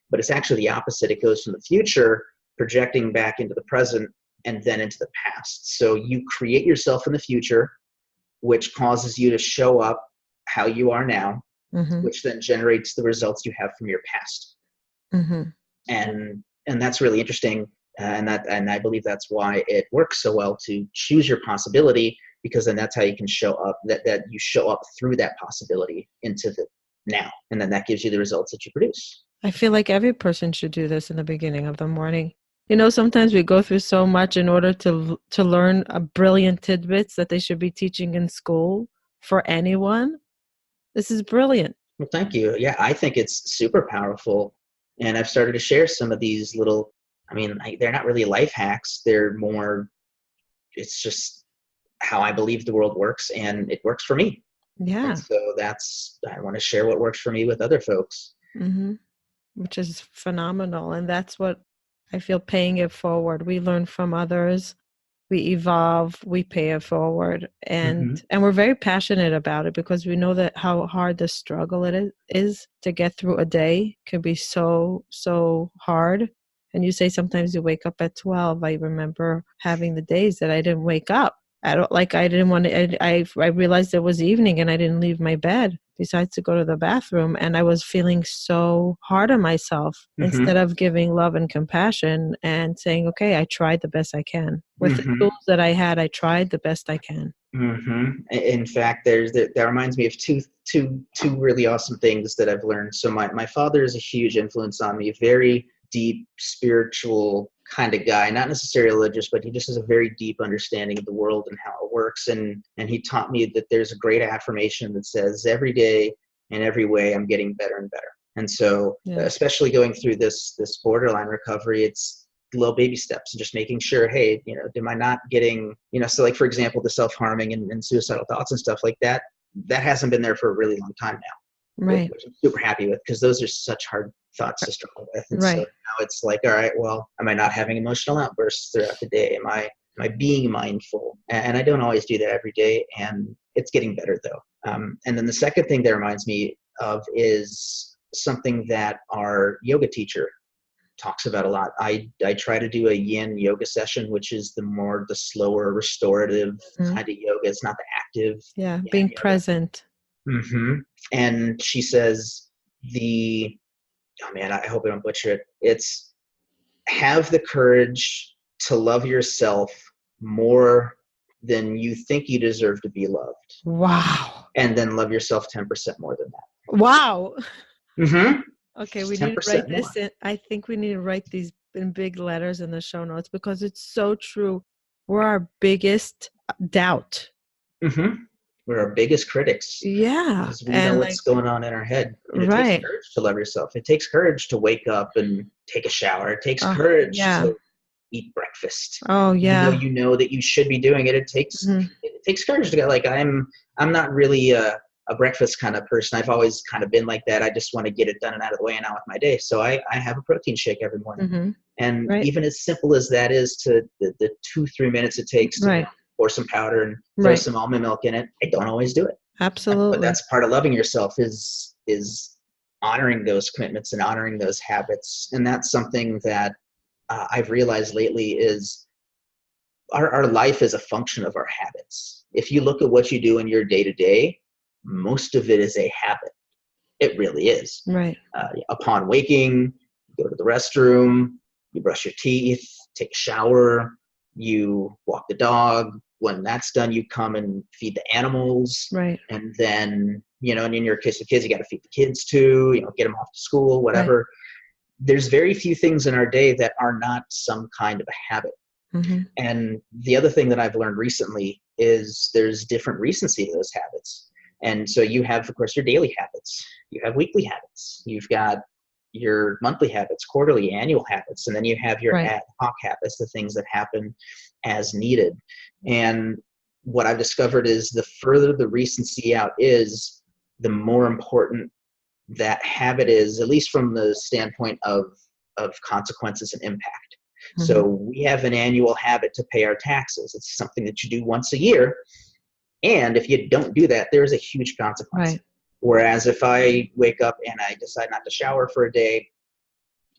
but it's actually the opposite. It goes from the future, projecting back into the present, and then into the past. So you create yourself in the future, which causes you to show up how you are now, which then generates the results you have from your past. And that's really interesting. And I believe that's why it works so well to choose your possibility, because then that's how you can show up, that you show up through that possibility into the now. And then that gives you the results that you produce. I feel like every person should do this in the beginning of the morning. Sometimes we go through so much in order to learn brilliant tidbits that they should be teaching in school for anyone. This is brilliant. Well, thank you. Yeah, I think it's super powerful. And I've started to share some of these little, they're not really life hacks. They're more, it's just how I believe the world works, and it works for me. Yeah. And so I want to share what works for me with other folks. Which is phenomenal. And that's what I feel, paying it forward. We learn from others. We evolve, we pay it forward, and we're very passionate about it because we know that how hard the struggle it is to get through a day can be so hard. And you say sometimes you wake up at 12. I remember having the days that I didn't wake up. I didn't want to. I realized it was evening and I didn't leave my bed besides to go to the bathroom, and I was feeling so hard on myself instead of giving love and compassion and saying, okay, I tried the best I can with the tools that I had. I tried the best I can. In fact, that reminds me of two really awesome things that I've learned. So my father is a huge influence on me, very deep spiritual kind of guy, not necessarily religious, but he just has a very deep understanding of the world and how it works. And he taught me that there's a great affirmation that says every day in every way, I'm getting better and better. And so especially going through this borderline recovery, it's little baby steps and just making sure, hey, am I not getting, so like, for example, the self-harming and suicidal thoughts and stuff like that, that hasn't been there for a really long time now, Right. which I'm super happy with, because those are such hard thoughts to struggle with. And so Right. now it's like, all right, well, am I not having emotional outbursts throughout the day? Am I being mindful? And I don't always do that every day, and it's getting better though. And then the second thing that reminds me of is something that our yoga teacher talks about a lot. I try to do a yin yoga session, which is the slower restorative kind of yoga. It's not the active. Yeah, being yoga. present. Mm-hmm. And she says oh man, I hope I don't butcher it. It's have the courage to love yourself more than you think you deserve to be loved. Wow. And then love yourself 10% more than that. Wow. Mm-hmm. Okay, we need to write this in. I think we need to write these in big letters in the show notes, because it's so true. We're our biggest doubt. Mm-hmm. We're our biggest critics. Yeah. Because we know what's going on in our head. And it takes courage to love yourself. It takes courage to wake up and take a shower. It takes courage to eat breakfast. Oh, yeah. Even though you know that you should be doing it, it takes courage to go. Like, I'm not really a breakfast kind of person. I've always kind of been like that. I just want to get it done and out of the way and out with my day. So I have a protein shake every morning. And even as simple as that is, to the 2-3 minutes it takes to pour some powder and throw some almond milk in it, I don't always do it. Absolutely. But that's part of loving yourself, is honoring those commitments and honoring those habits. And that's something that I've realized lately is our life is a function of our habits. If you look at what you do in your day-to-day, most of it is a habit. It really is. Right. Upon waking, you go to the restroom, you brush your teeth, take a shower, you walk the dog. When that's done, you come and feed the animals. Right. And then, and in your case, the kids, you got to feed the kids too, get them off to school, whatever. Right. There's very few things in our day that are not some kind of a habit. And the other thing that I've learned recently is there's different recency to those habits. And so you have, of course, your daily habits. You have weekly habits. You've got your monthly habits, quarterly, annual habits, and then you have your ad hoc habits, the things that happen as needed. And what I've discovered is the further the recency out is, the more important that habit is, at least from the standpoint of consequences and impact. So we have an annual habit to pay our taxes. It's something that you do once a year. And if you don't do that, there's a huge consequence. Right. Whereas if I wake up and I decide not to shower for a day,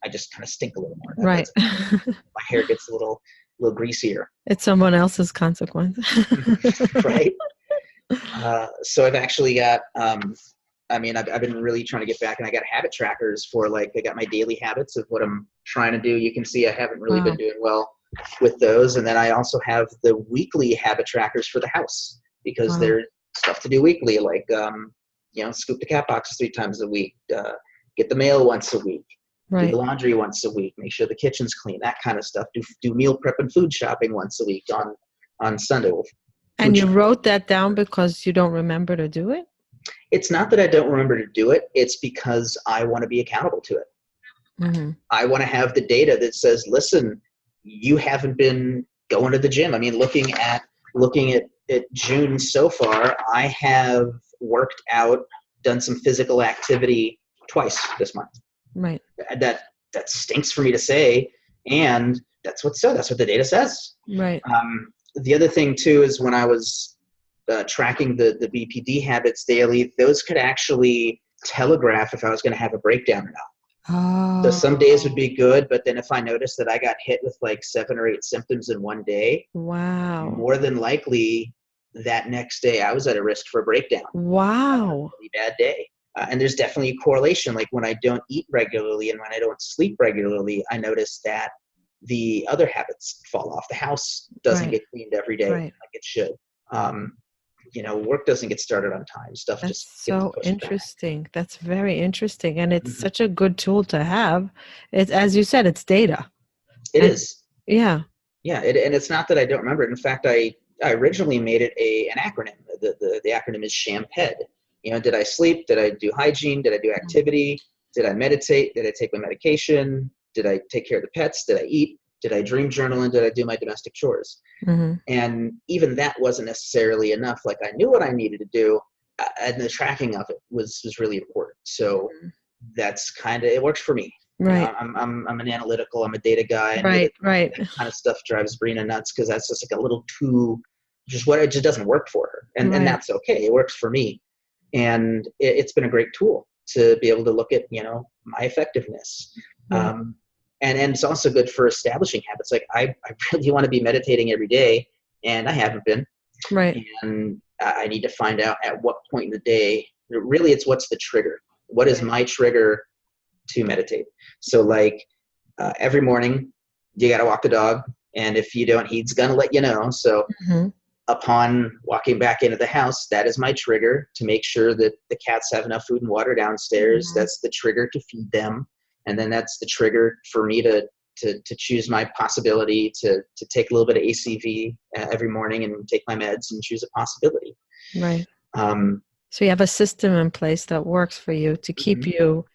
I just kind of stink a little more. Right. My hair gets a little greasier. It's someone else's consequence. Right. So I've actually got, I've been really trying to get back, and I got habit trackers for, like, I got my daily habits of what I'm trying to do. You can see I haven't really been doing well with those. And then I also have the weekly habit trackers for the house, because there's stuff to do weekly, like, scoop the cat boxes 3 times a week, get the mail once a week, do the laundry once a week, make sure the kitchen's clean, that kind of stuff. Do meal prep and food shopping once a week on Sunday. And you wrote that down because you don't remember to do it? It's not that I don't remember to do it. It's because I want to be accountable to it. I want to have the data that says, listen, you haven't been going to the gym. I mean, looking at June so far, I have worked out, done some physical activity twice this month. Right. That stinks for me to say, and that's what the data says. Right. The other thing too is when I was tracking the BPD habits daily, those could actually telegraph if I was going to have a breakdown or not. Oh. So some days would be good, but then if I noticed that I got hit with like 7 or 8 symptoms in one day, more than likely that next day I was at a risk for a breakdown. Wow. A really bad day. And there's definitely a correlation. Like when I don't eat regularly and when I don't sleep regularly, I notice that the other habits fall off. The house doesn't get cleaned every day like it should. Work doesn't get started on time. Stuff That's just so interesting. Back. That's very interesting. And it's such a good tool to have. It's, as you said, it's data. It is. Yeah. Yeah. And it's not that I don't remember it. In fact, I originally made it an acronym. The acronym is SHAMPED. Did I sleep? Did I do hygiene? Did I do activity? Did I meditate? Did I take my medication? Did I take care of the pets? Did I eat? Did I dream journal, and did I do my domestic chores? Mm-hmm. And even that wasn't necessarily enough. Like, I knew what I needed to do, and the tracking of it was really important. So that's kind of, it works for me. Right. I'm an analytical, I'm a data guy. I know Right. that Right. that kind of stuff drives Brina nuts, because that's just like a little too, just what, it just doesn't work for her. And that's okay. It works for me. And it's been a great tool to be able to look at, my effectiveness. Right. And it's also good for establishing habits. Like, I really want to be meditating every day, and I haven't been. Right. And I need to find out at what point in the day, really, it's what's the trigger? What is my trigger to meditate? So like, every morning you got to walk the dog. And if you don't, he's going to let you know. So upon walking back into the house, that is my trigger to make sure that the cats have enough food and water downstairs. That's the trigger to feed them. And then that's the trigger for me to choose my possibility to take a little bit of ACV every morning and take my meds and choose a possibility. Right. So you have a system in place that works for you to keep you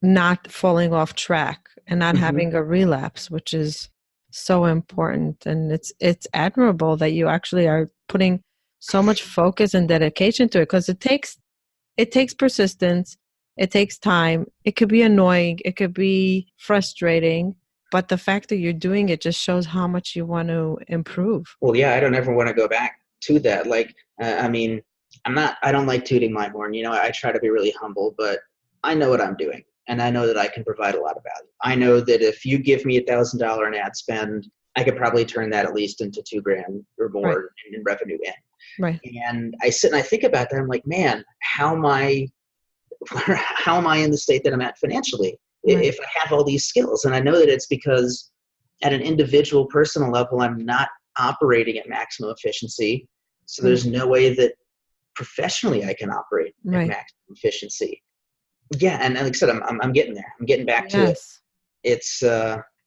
not falling off track and not having a relapse, which is so important. And it's admirable that you actually are putting so much focus and dedication to it, because it takes persistence. It takes time. It could be annoying. It could be frustrating. But the fact that you're doing it just shows how much you want to improve. Well, yeah, I don't ever want to go back to that. Like, I mean, I don't like tooting my horn. I try to be really humble, but I know what I'm doing. And I know that I can provide a lot of value. I know that if you give me $1,000 in ad spend, I could probably turn that at least into $2,000 or more in revenue in. Right. And I sit and I think about that. I'm like, man, how am I in the state that I'm at financially if I have all these skills? And I know that it's because at an individual personal level, I'm not operating at maximum efficiency. So there's no way that professionally I can operate at maximum efficiency. Yeah. And like I said, I'm getting there. I'm getting back to it.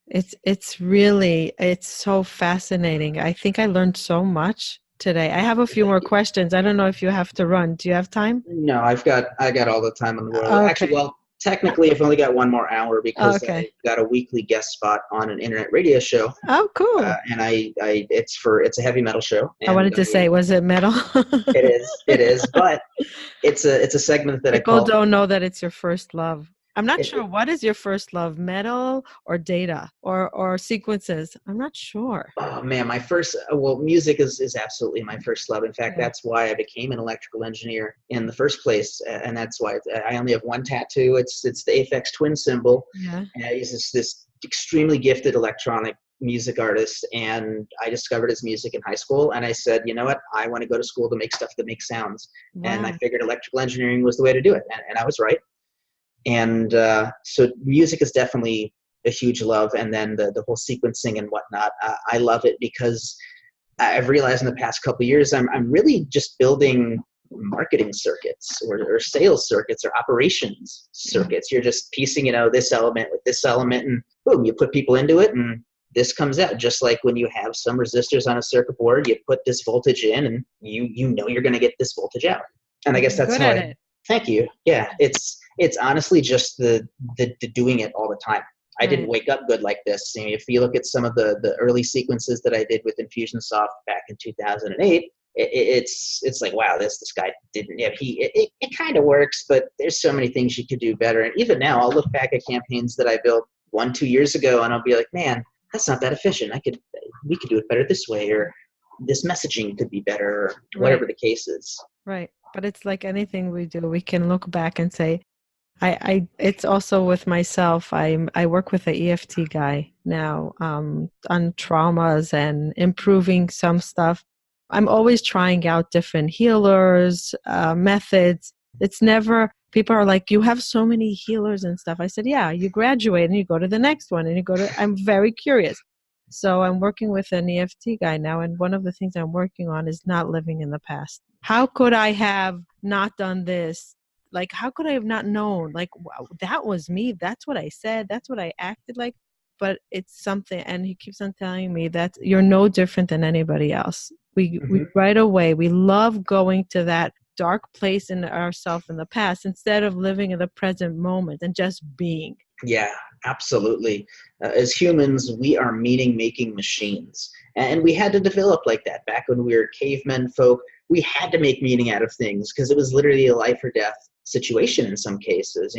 It's really, it's so fascinating. I think I learned so much today. I have a few more questions. I don't know if you have to run. Do you have time? No, I got all the time in the world. Okay. Actually, well, technically, I've only got one more hour, because I got a weekly guest spot on an internet radio show. Oh, cool! And it's a heavy metal show. I wanted to say, was it metal? It is, but it's a segment that people don't know that it's your first love. I'm not sure. What is your first love, metal or data or sequences? I'm not sure. Oh man, music is absolutely my first love. In fact, that's why I became an electrical engineer in the first place. And that's why I only have one tattoo. It's the Aphex Twin symbol. Yeah. And he's this extremely gifted electronic music artist. And I discovered his music in high school. And I said, you know what? I want to go to school to make stuff that makes sounds. Wow. And I figured electrical engineering was the way to do it. And I was right. And so music is definitely a huge love. And then the whole sequencing and whatnot, I love it because I've realized in the past couple of years, I'm really just building marketing circuits or sales circuits or operations circuits. You're just piecing, this element with this element, and boom, you put people into it and this comes out. Just like when you have some resistors on a circuit board, you put this voltage in and you know you're going to get this voltage out. And I guess that's how it. Thank you. Yeah, it's honestly just the doing it all the time. I didn't wake up good like this. If you look at some of the early sequences that I did with Infusionsoft back in 2008, it's like, wow, this guy didn't. Yeah, it kind of works, but there's so many things you could do better. And even now, I'll look back at campaigns that I built 1-2 years ago, and I'll be like, man, that's not that efficient. We could do it better this way, or this messaging could be better, or whatever the case is. Right. But it's like anything we do, we can look back and say, it's also with myself. I work with the EFT guy now on traumas and improving some stuff. I'm always trying out different healers, methods. It's never, people are like, you have so many healers and stuff. I said, yeah, you graduate and you go to the next one and I'm very curious. So I'm working with an EFT guy now. And one of the things I'm working on is not living in the past. How could I have not done this? Like, how could I have not known? Like, wow, that was me. That's what I said. That's what I acted like. But it's something, and he keeps on telling me that you're no different than anybody else. We right away, we love going to that dark place in ourselves in the past instead of living in the present moment and just being. Yeah, absolutely. As humans, we are meaning making machines. And we had to develop like that. Back when we were cavemen folk, we had to make meaning out of things because it was literally a life or death situation in some cases.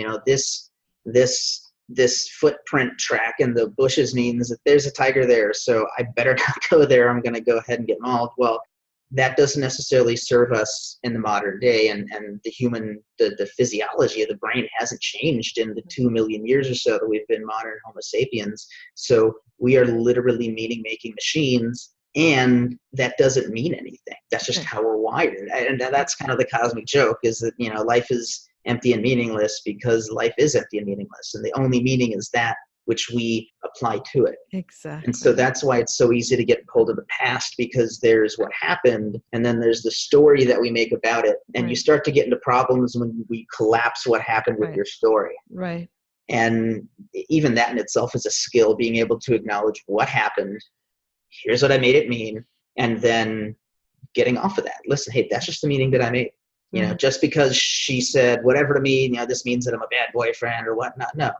This footprint track in the bushes means that there's a tiger there, so I better not go there. I'm going to go ahead and get mauled. Well, that doesn't necessarily serve us in the modern day, and the physiology of the brain hasn't changed in the 2 million years or so that we've been modern homo sapiens. So we are literally meaning making machines, and that doesn't mean anything. That's just how we're wired, and that's kind of the cosmic joke, is that life is empty and meaningless because life is empty and meaningless, and the only meaning is that which we apply to it. And so Exactly. that's why it's so easy to get pulled to the past, because there's what happened and then there's the story that we make about it. And you Right. start to get into problems when we collapse what happened with Right. your story. Right. And even that in itself is a skill, being able to acknowledge what happened. Here's what I made it mean. And then getting off of that. Listen, hey, that's just the meaning that I made. Right. Just because she said whatever to me, this means that I'm a bad boyfriend or whatnot. No,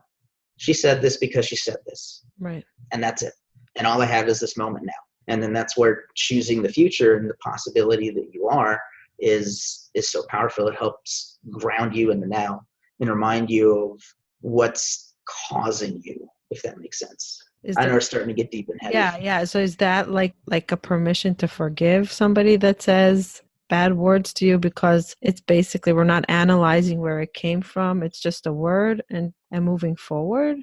she said this because she said this. Right. And that's it. And all I have is this moment now. And then that's where choosing the future and the possibility that you are is so powerful. It helps ground you in the now and remind you of what's causing you, if that makes sense. Is I know that we're starting to get deep and heavy. yeah. So is that like a permission to forgive somebody that says bad words to you, because it's basically we're not analyzing where it came from. It's just a word and moving forward.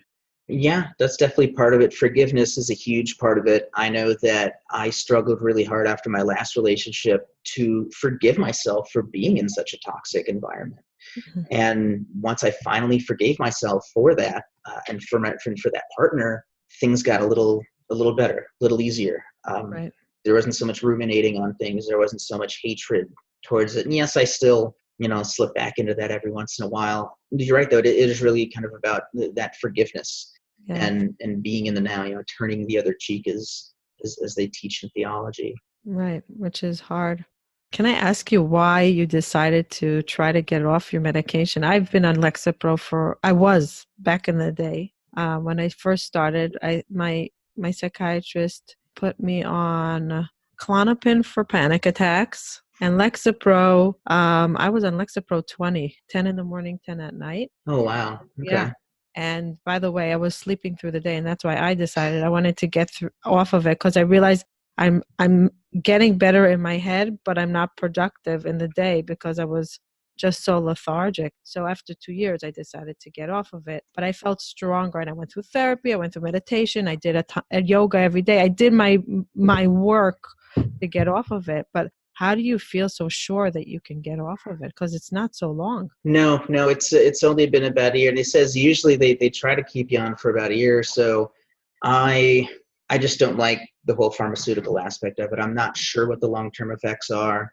Yeah, that's definitely part of it. Forgiveness is a huge part of it. I know that I struggled really hard after my last relationship to forgive myself for being in such a toxic environment. Mhm. And once I finally forgave myself for that, and for that partner, things got a little better, a little easier. Right. There wasn't so much ruminating on things. There wasn't so much hatred towards it. And yes, I still slip back into that every once in a while. You're right, though. It is really kind of about that forgiveness Yeah. and being in the now. Turning the other cheek, as they teach in theology. Right. Which is hard. Can I ask you why you decided to try to get off your medication? I've been on Lexapro I was back in the day. When I first started, my psychiatrist put me on Klonopin for panic attacks and Lexapro. I was on Lexapro 20, 10 in the morning, 10 at night. Oh wow. Yeah. Okay. And by the way, I was sleeping through the day, and that's why I decided I wanted to get off of it, because I realized I'm getting better in my head, but I'm not productive in the day because I was just so lethargic. So after 2 years, I decided to get off of it, but I felt stronger, and I went through therapy. I went through meditation. I did a yoga every day. I did my work to get off of it. But how do you feel so sure that you can get off of it? Because it's not so long. No, it's only been about a year, and it says usually they try to keep you on for about a year or so. I I just don't like the whole pharmaceutical aspect of it. I'm not sure what the long-term effects are.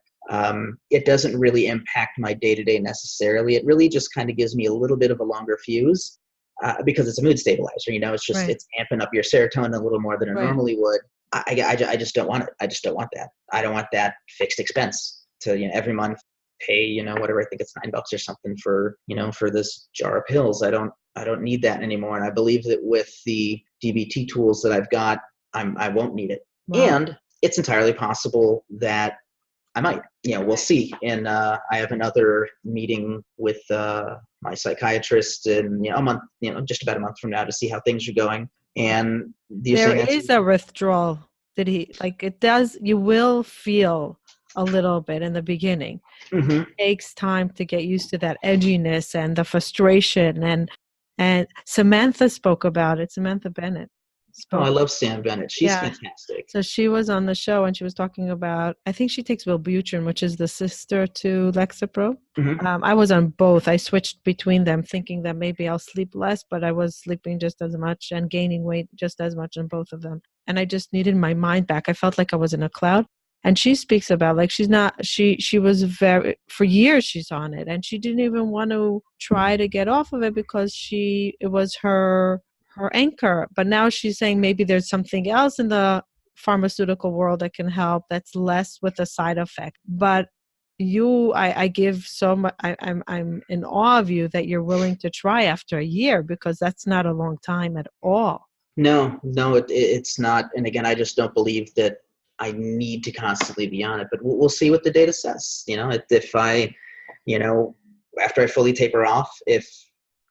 It doesn't really impact my day-to-day necessarily. It really just kind of gives me a little bit of a longer fuse, because it's a mood stabilizer. Right. It's amping up your serotonin a little more than it Right. normally would. I just don't want it. I just don't want that. I don't want that fixed expense to every month pay whatever. I think it's $9 or something for this jar of pills. I don't need that anymore. And I believe that with the DBT tools that I've got, I won't need it. Wow. And it's entirely possible that I might. We'll see. And I have another meeting with my psychiatrist in a month, just about a month from now, to see how things are going. And you're There saying that's is a withdrawal. Did he like it does you will feel a little bit in the beginning. hmm Takes time to get used to that edginess and the frustration, and Samantha spoke about it. Samantha Bennett Oh, I spoke. love Sam Bennett. She's Yeah. fantastic. So she was on the show and she was talking about, I think she takes Wellbutrin, which is the sister to Lexapro. hmm I was on both. I switched between them thinking that maybe I'll sleep less, but I was sleeping just as much and gaining weight just as much on both of them. And I just needed my mind back. I felt like I was in a cloud. And she speaks about like she was very, for years she's on it, and she didn't even want to try to get off of it because it was her anchor. But now she's saying maybe there's something else in the pharmaceutical world that can help, that's less with the side effect. But I give so much. I'm in awe of you that you're willing to try after a year, because that's not a long time at all. No, it's not. And again, I just don't believe that I need to constantly be on it, but we'll see what the data says. If I, you know, after I fully taper off, if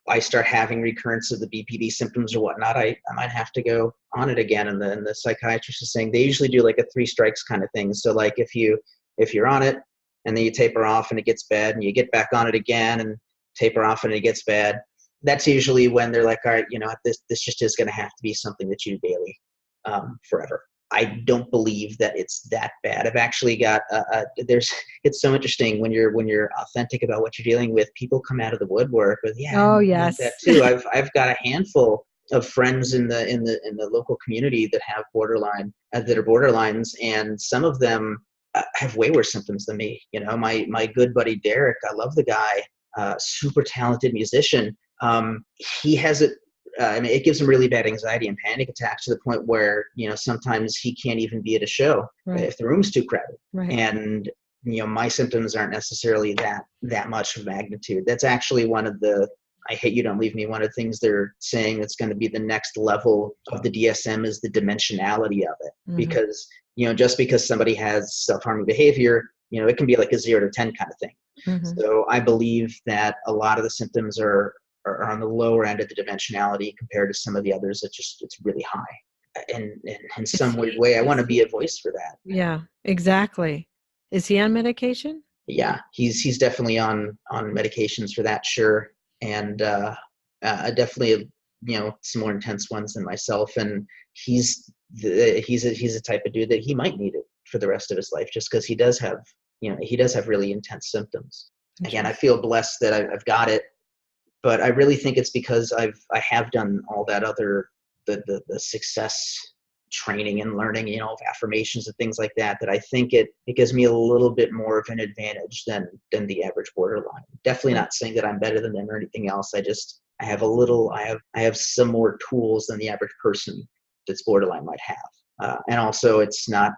I start having recurrence of the BPD symptoms or whatnot, I might have to go on it again. And then the psychiatrist is saying they usually do like a 3 strikes kind of thing. So like if you're on it and then you taper off and it gets bad and you get back on it again and taper off and it gets bad, that's usually when they're like, all right, this just is going to have to be something that you do daily forever. I don't believe that it's that bad. I've actually got it's so interesting when you're authentic about what you're dealing with. People come out of the woodwork with, Oh, I'm dealing with that yes. too. I've got a handful of friends in the local community that have that are borderlines, and some of them have way worse symptoms than me. My good buddy Derek, I love the guy, super talented musician. He has it. It gives him really bad anxiety and panic attacks to the point where, sometimes he can't even be at a show if the room's too crowded. Right. And, my symptoms aren't necessarily that much of magnitude. That's actually one of the, I hate you, don't leave me. One of the things they're saying that's going to be the next level of the DSM is the dimensionality of it. Mm-hmm. Because, just because somebody has self-harming behavior, it can be like a 0 to 10 kind of thing. Mm-hmm. So I believe that a lot of the symptoms are on the lower end of the dimensionality compared to some of the others. It's really high. And in some weird way, I want to be a voice for that. Yeah, exactly. Is he on medication? Yeah, he's definitely on medications for that, sure. And definitely, some more intense ones than myself. And he's a type of dude that he might need it for the rest of his life, just because he does have really intense symptoms. Again, I feel blessed that I've got it. But I really think it's because I have done all that other the success training and learning, of affirmations and things like that. That I think it gives me a little bit more of an advantage than the average borderline. Definitely not saying that I'm better than them or anything else. I have some more tools than the average person that's borderline might have. And also, it's not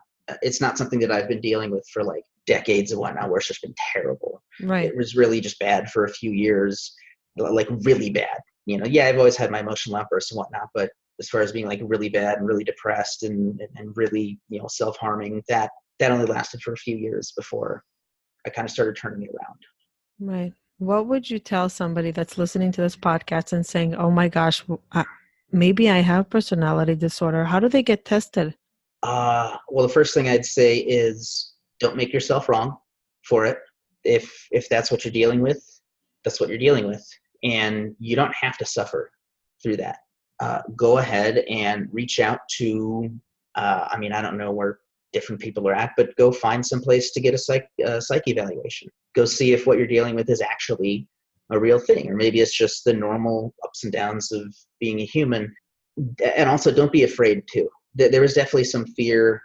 something that I've been dealing with for like decades and whatnot, where it's just been terrible. Right. It was really just bad for a few years. Like really bad, I've always had my emotional outbursts and whatnot, but as far as being like really bad and really depressed and really, self-harming, that only lasted for a few years before I kind of started turning it around. Right. What would you tell somebody that's listening to this podcast and saying, oh my gosh, maybe I have personality disorder? How do they get tested? Well, the first thing I'd say is don't make yourself wrong for it. If that's what you're dealing with, that's what you're dealing with. And you don't have to suffer through that. Go ahead and reach out to, I don't know where different people are at, but go find some place to get a psych evaluation. Go see if what you're dealing with is actually a real thing, or maybe it's just the normal ups and downs of being a human. And also, don't be afraid too. There was definitely some fear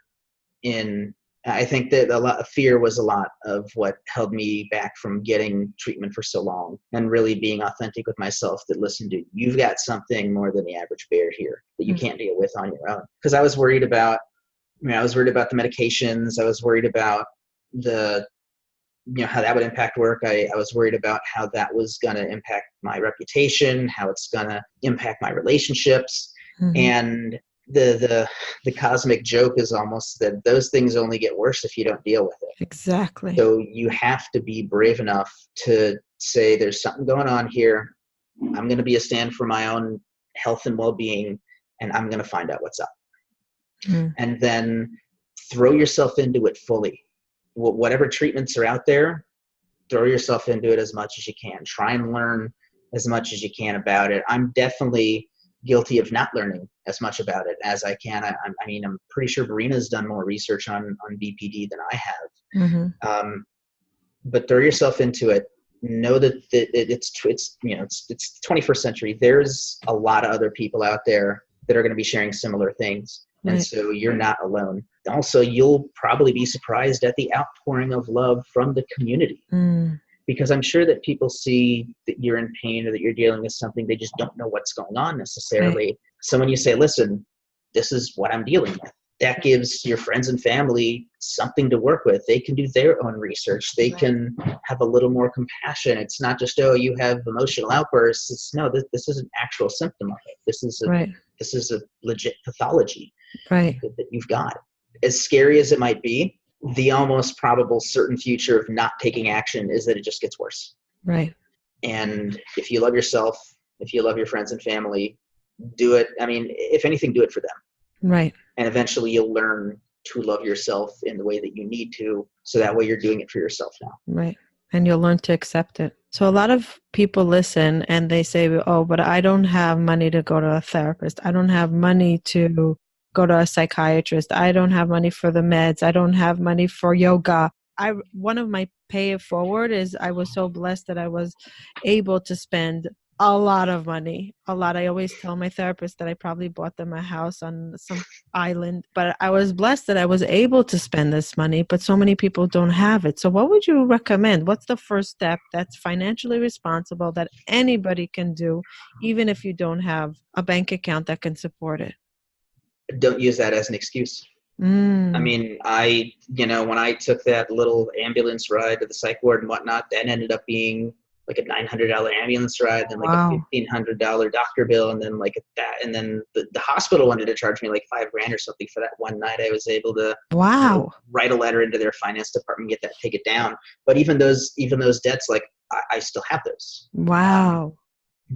I think that a lot of fear was a lot of what held me back from getting treatment for so long and really being authentic with myself that, listen, dude, you've got something more than the average bear here that you can't deal with on your own. Because I was worried about, the medications. I was worried about how that would impact work. I was worried about how that was going to impact my reputation, how it's going to impact my relationships. Mm-hmm. And the cosmic joke is almost that those things only get worse if you don't deal with it. Exactly. So you have to be brave enough to say, there's something going on here. I'm going to be a stand for my own health and well-being, and I'm going to find out what's up. And then throw yourself into it fully. Whatever treatments are out there, throw yourself into it as much as you can. Try and learn as much as you can about it. I'm definitely guilty of not learning as much about it as I can. I'm pretty sure Marina's done more research on BPD than I have. Mm-hmm. But throw yourself into it. Know that it's 21st century. There's a lot of other people out there that are going to be sharing similar things. Right. And so you're not alone. Also, you'll probably be surprised at the outpouring of love from the community. Because I'm sure that people see that you're in pain or that you're dealing with something. They just don't know what's going on necessarily. Right. So when you say, listen, this is what I'm dealing with, That gives your friends and family something to work with. They can do their own research. They can have a little more compassion. It's not just, oh, you have emotional outbursts. It's no, this is an actual symptom of it. This is a legit pathology that you've got. As scary as it might be, the almost probable certain future of not taking action is that it just gets worse. Right. And if you love yourself, if you love your friends and family, do it. I mean, if anything, do it for them. Right. And eventually you'll learn to love yourself in the way that you need to. So that way you're doing it for yourself now. Right. And you'll learn to accept it. So a lot of people listen and they say, oh, but I don't have money to go to a therapist. I don't have money to go to a psychiatrist. I don't have money for the meds. I don't have money for yoga. One of my pay it forward is I was so blessed that I was able to spend a lot of money. A lot. I always tell my therapist that I probably bought them a house on some island, but I was blessed that I was able to spend this money, but so many people don't have it. So what would you recommend? What's the first step that's financially responsible that anybody can do, even if you don't have a bank account that can support it? Don't use that as an excuse. I mean, when I took that little ambulance ride to the psych ward and whatnot, that ended up being like a $900 ambulance ride, then like a $1,500 doctor bill, and then like that, and then the hospital wanted to charge me like $5,000 or something for that one night. I was able to write a letter into their finance department, get that, take it down. But even those debts, like I still have those. Wow.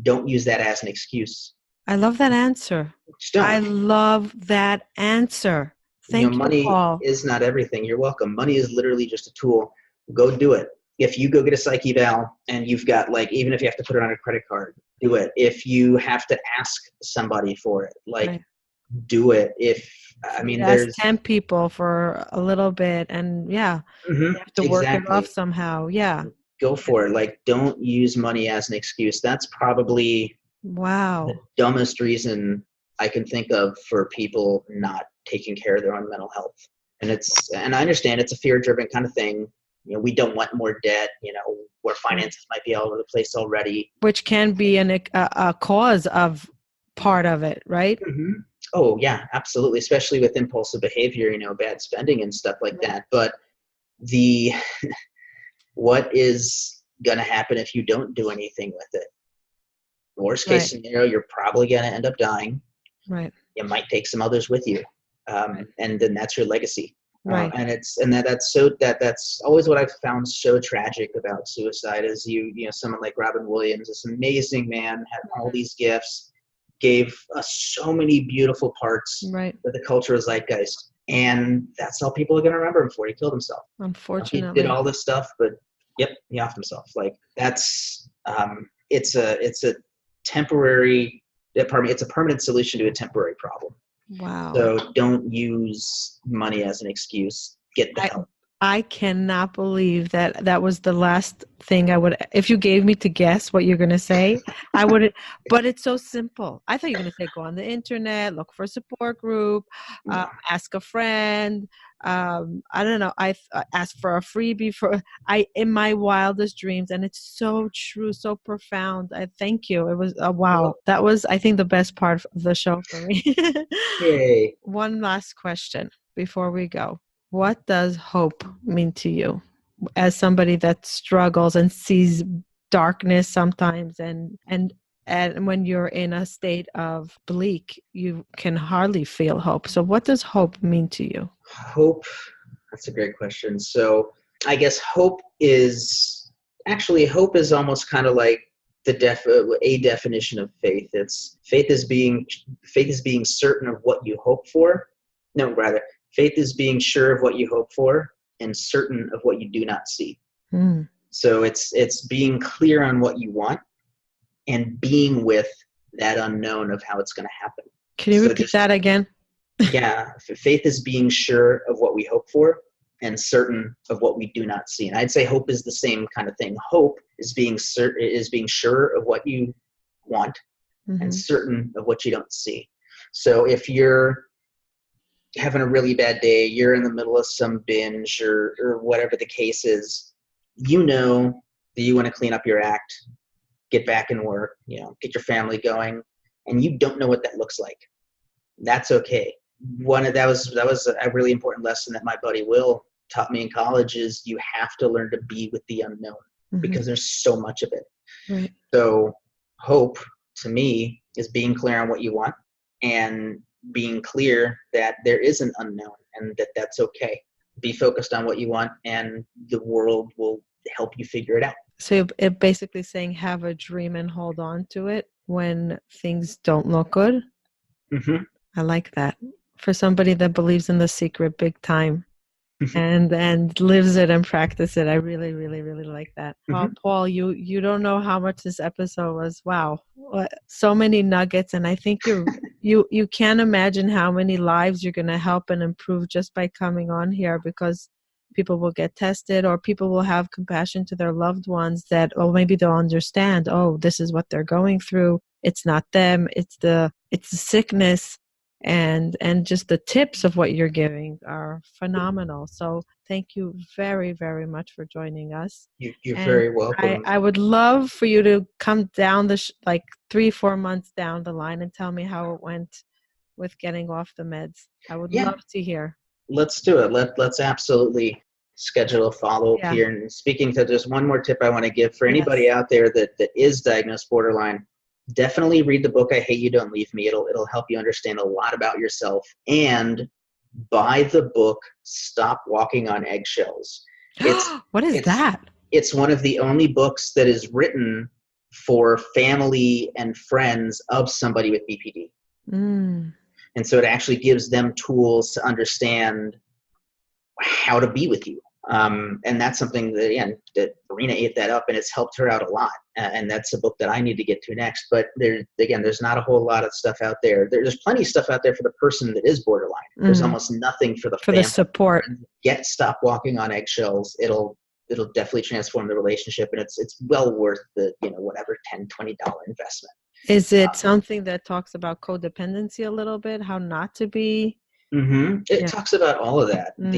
Don't use that as an excuse. I love that answer. I love that answer. Thank you, money Paul. is not everything. You're welcome. Money is literally just a tool. Go do it. If you go get a psych eval and you've got even if you have to put it on a credit card, do it. If you have to ask somebody for it, do it. There's 10 people for a little bit and you have to work it off somehow. Yeah. Go for it. Don't use money as an excuse. That's probably the dumbest reason I can think of for people not taking care of their own mental health. And I understand it's a fear-driven kind of thing. We don't want more debt, where finances might be all over the place already. Which can be a cause of part of it, right? Mm-hmm. Oh, yeah, absolutely. Especially with impulsive behavior, bad spending and stuff like that. But what is going to happen if you don't do anything with it? Worst case scenario, you're probably going to end up dying. Right. You might take some others with you. And then that's your legacy. Right. That's always what I've found so tragic about suicide is someone like Robin Williams, this amazing man, had all these gifts, gave us so many beautiful parts of the cultural zeitgeist, and that's all people are going to remember him for. He killed himself. Unfortunately, he did all this stuff, but he offed himself. It's a temporary. It's a permanent solution to a temporary problem. Wow. So don't use money as an excuse. Get the help. I cannot believe that was the last thing I would, if you gave me to guess what you're going to say, I would, but it's so simple. I thought you were going to say, go on the internet, look for a support group, ask a friend. I don't know. I asked for a freebie in my wildest dreams. And it's so true, so profound. I thank you. It was wow. That was, I think, the best part of the show for me. Yay. One last question before we go. What does hope mean to you as somebody that struggles and sees darkness sometimes and when you're in a state of bleak, you can hardly feel hope. So what does hope mean to you? Hope, that's a great question. So I guess hope is almost kind of like a definition of faith. Faith is being certain of what you hope for. No, rather, faith is being sure of what you hope for and certain of what you do not see. So it's being clear on what you want and being with that unknown of how it's going to happen. Can you repeat that again? Yeah. Faith is being sure of what we hope for and certain of what we do not see. And I'd say hope is the same kind of thing. Hope is being sure of what you want and certain of what you don't see. So if you're having a really bad day, you're in the middle of some binge or whatever the case is, that you want to clean up your act, get back in work, get your family going, and you don't know what that looks like. That's okay. that was a really important lesson that my buddy Will taught me in college is you have to learn to be with the unknown because there's so much of it. Right. So hope to me is being clear on what you want and being clear that there is an unknown and that that's okay. Be focused on what you want and the world will help you figure it out. So it basically saying have a dream and hold on to it when things don't look good. Mm-hmm. I like that. For somebody that believes in the secret big time and lives it and practice it. I really, really, really like that. Oh, Paul, you don't know how much this episode was. Wow. So many nuggets. And I think you can't imagine how many lives you're going to help and improve just by coming on here, because people will get tested or people will have compassion to their loved ones that, oh, maybe they'll understand, oh, this is what they're going through. It's not them. It's the sickness. And just the tips of what you're giving are phenomenal. So thank you very, very much for joining us. You're very welcome. I would love for you to come down like 3-4 months down the line and tell me how it went with getting off the meds. I would love to hear. Let's do it. Let's absolutely schedule a follow-up here. And speaking to just one more tip I want to give for anybody out there that is diagnosed borderline, definitely read the book I Hate You, Don't Leave Me. It'll help you understand a lot about yourself. And buy the book Stop Walking on Eggshells. What is that? It's one of the only books that is written for family and friends of somebody with BPD. And so it actually gives them tools to understand how to be with you. And that's something that, again, that Marina ate that up and it's helped her out a lot. And that's a book that I need to get to next. But there's not a whole lot of stuff out there. There's plenty of stuff out there for the person that is borderline. There's almost nothing for the family. The support. Stop Walking on Eggshells. It'll definitely transform the relationship. And it's well worth the, whatever, $10, $20 investment. Is it something that talks about codependency a little bit? How not to be? It talks about all of that. How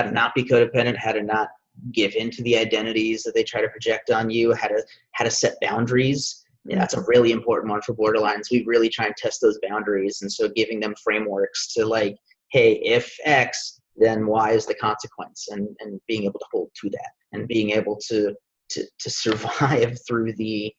to not be codependent, how to not give into the identities that they try to project on you, how to set boundaries. That's a really important one for borderlines. We really try and test those boundaries. And so giving them frameworks to like, hey, if X, then Y is the consequence, and being able to hold to that and being able to survive through the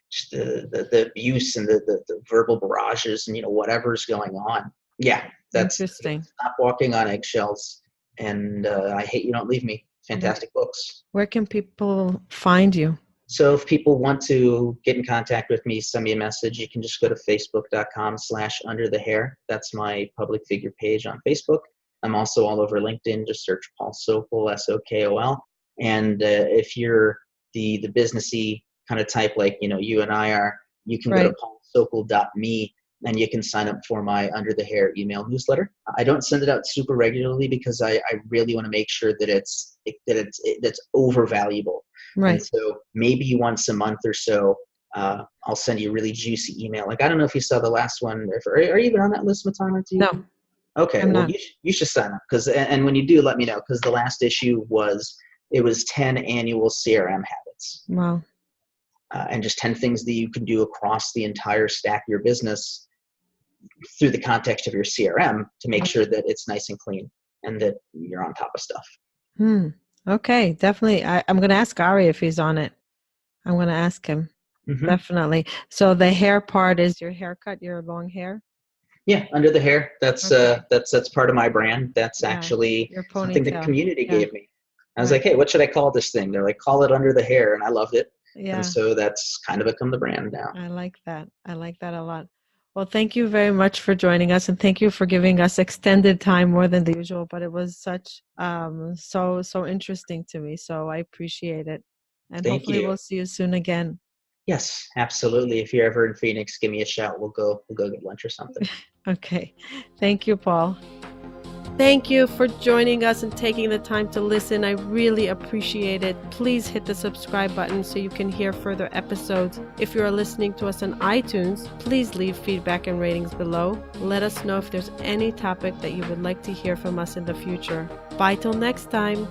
abuse and the verbal barrages and, whatever's going on. Yeah. That's interesting. Stop Walking on Eggshells. And I Hate You, Don't Leave Me. Fantastic books. Where can people find you? So if people want to get in contact with me, send me a message. You can just go to facebook.com/underthehair. That's my public figure page on Facebook. I'm also all over LinkedIn. Just search Paul Sokol, Sokol. And if you're the businessy kind of type like, you and I are, you can go to paulsokol.me. And you can sign up for my Under the Hair email newsletter. I don't send it out super regularly because I really want to make sure that it's overvaluable. Right. And so maybe once a month or so, I'll send you a really juicy email. Like, I don't know if you saw the last one. Are you even on that list, Matana? No. Okay. You should sign up and when you do, let me know, because the last issue was 10 annual CRM habits. Wow. And just 10 things that you can do across the entire stack of your business through the context of your CRM to make sure that it's nice and clean and that you're on top of stuff. Okay, definitely. I'm going to ask Ari if he's on it. I'm going to ask him. Definitely. So the hair part is your haircut, your long hair? Yeah, Under the Hair. That's part of my brand. That's actually something the community gave me. I was like, hey, what should I call this thing? They're like, call it Under the Hair. And I loved it. Yeah. And so that's kind of become the brand now. I like that. I like that a lot. Well, thank you very much for joining us, and thank you for giving us extended time more than the usual, but it was such so interesting to me. So I appreciate it. And hopefully we'll see you soon again. Yes, absolutely. If you're ever in Phoenix, give me a shout. We'll go get lunch or something. Okay. Thank you, Paul. Thank you for joining us and taking the time to listen. I really appreciate it. Please hit the subscribe button so you can hear further episodes. If you are listening to us on iTunes, please leave feedback and ratings below. Let us know if there's any topic that you would like to hear from us in the future. Bye till next time.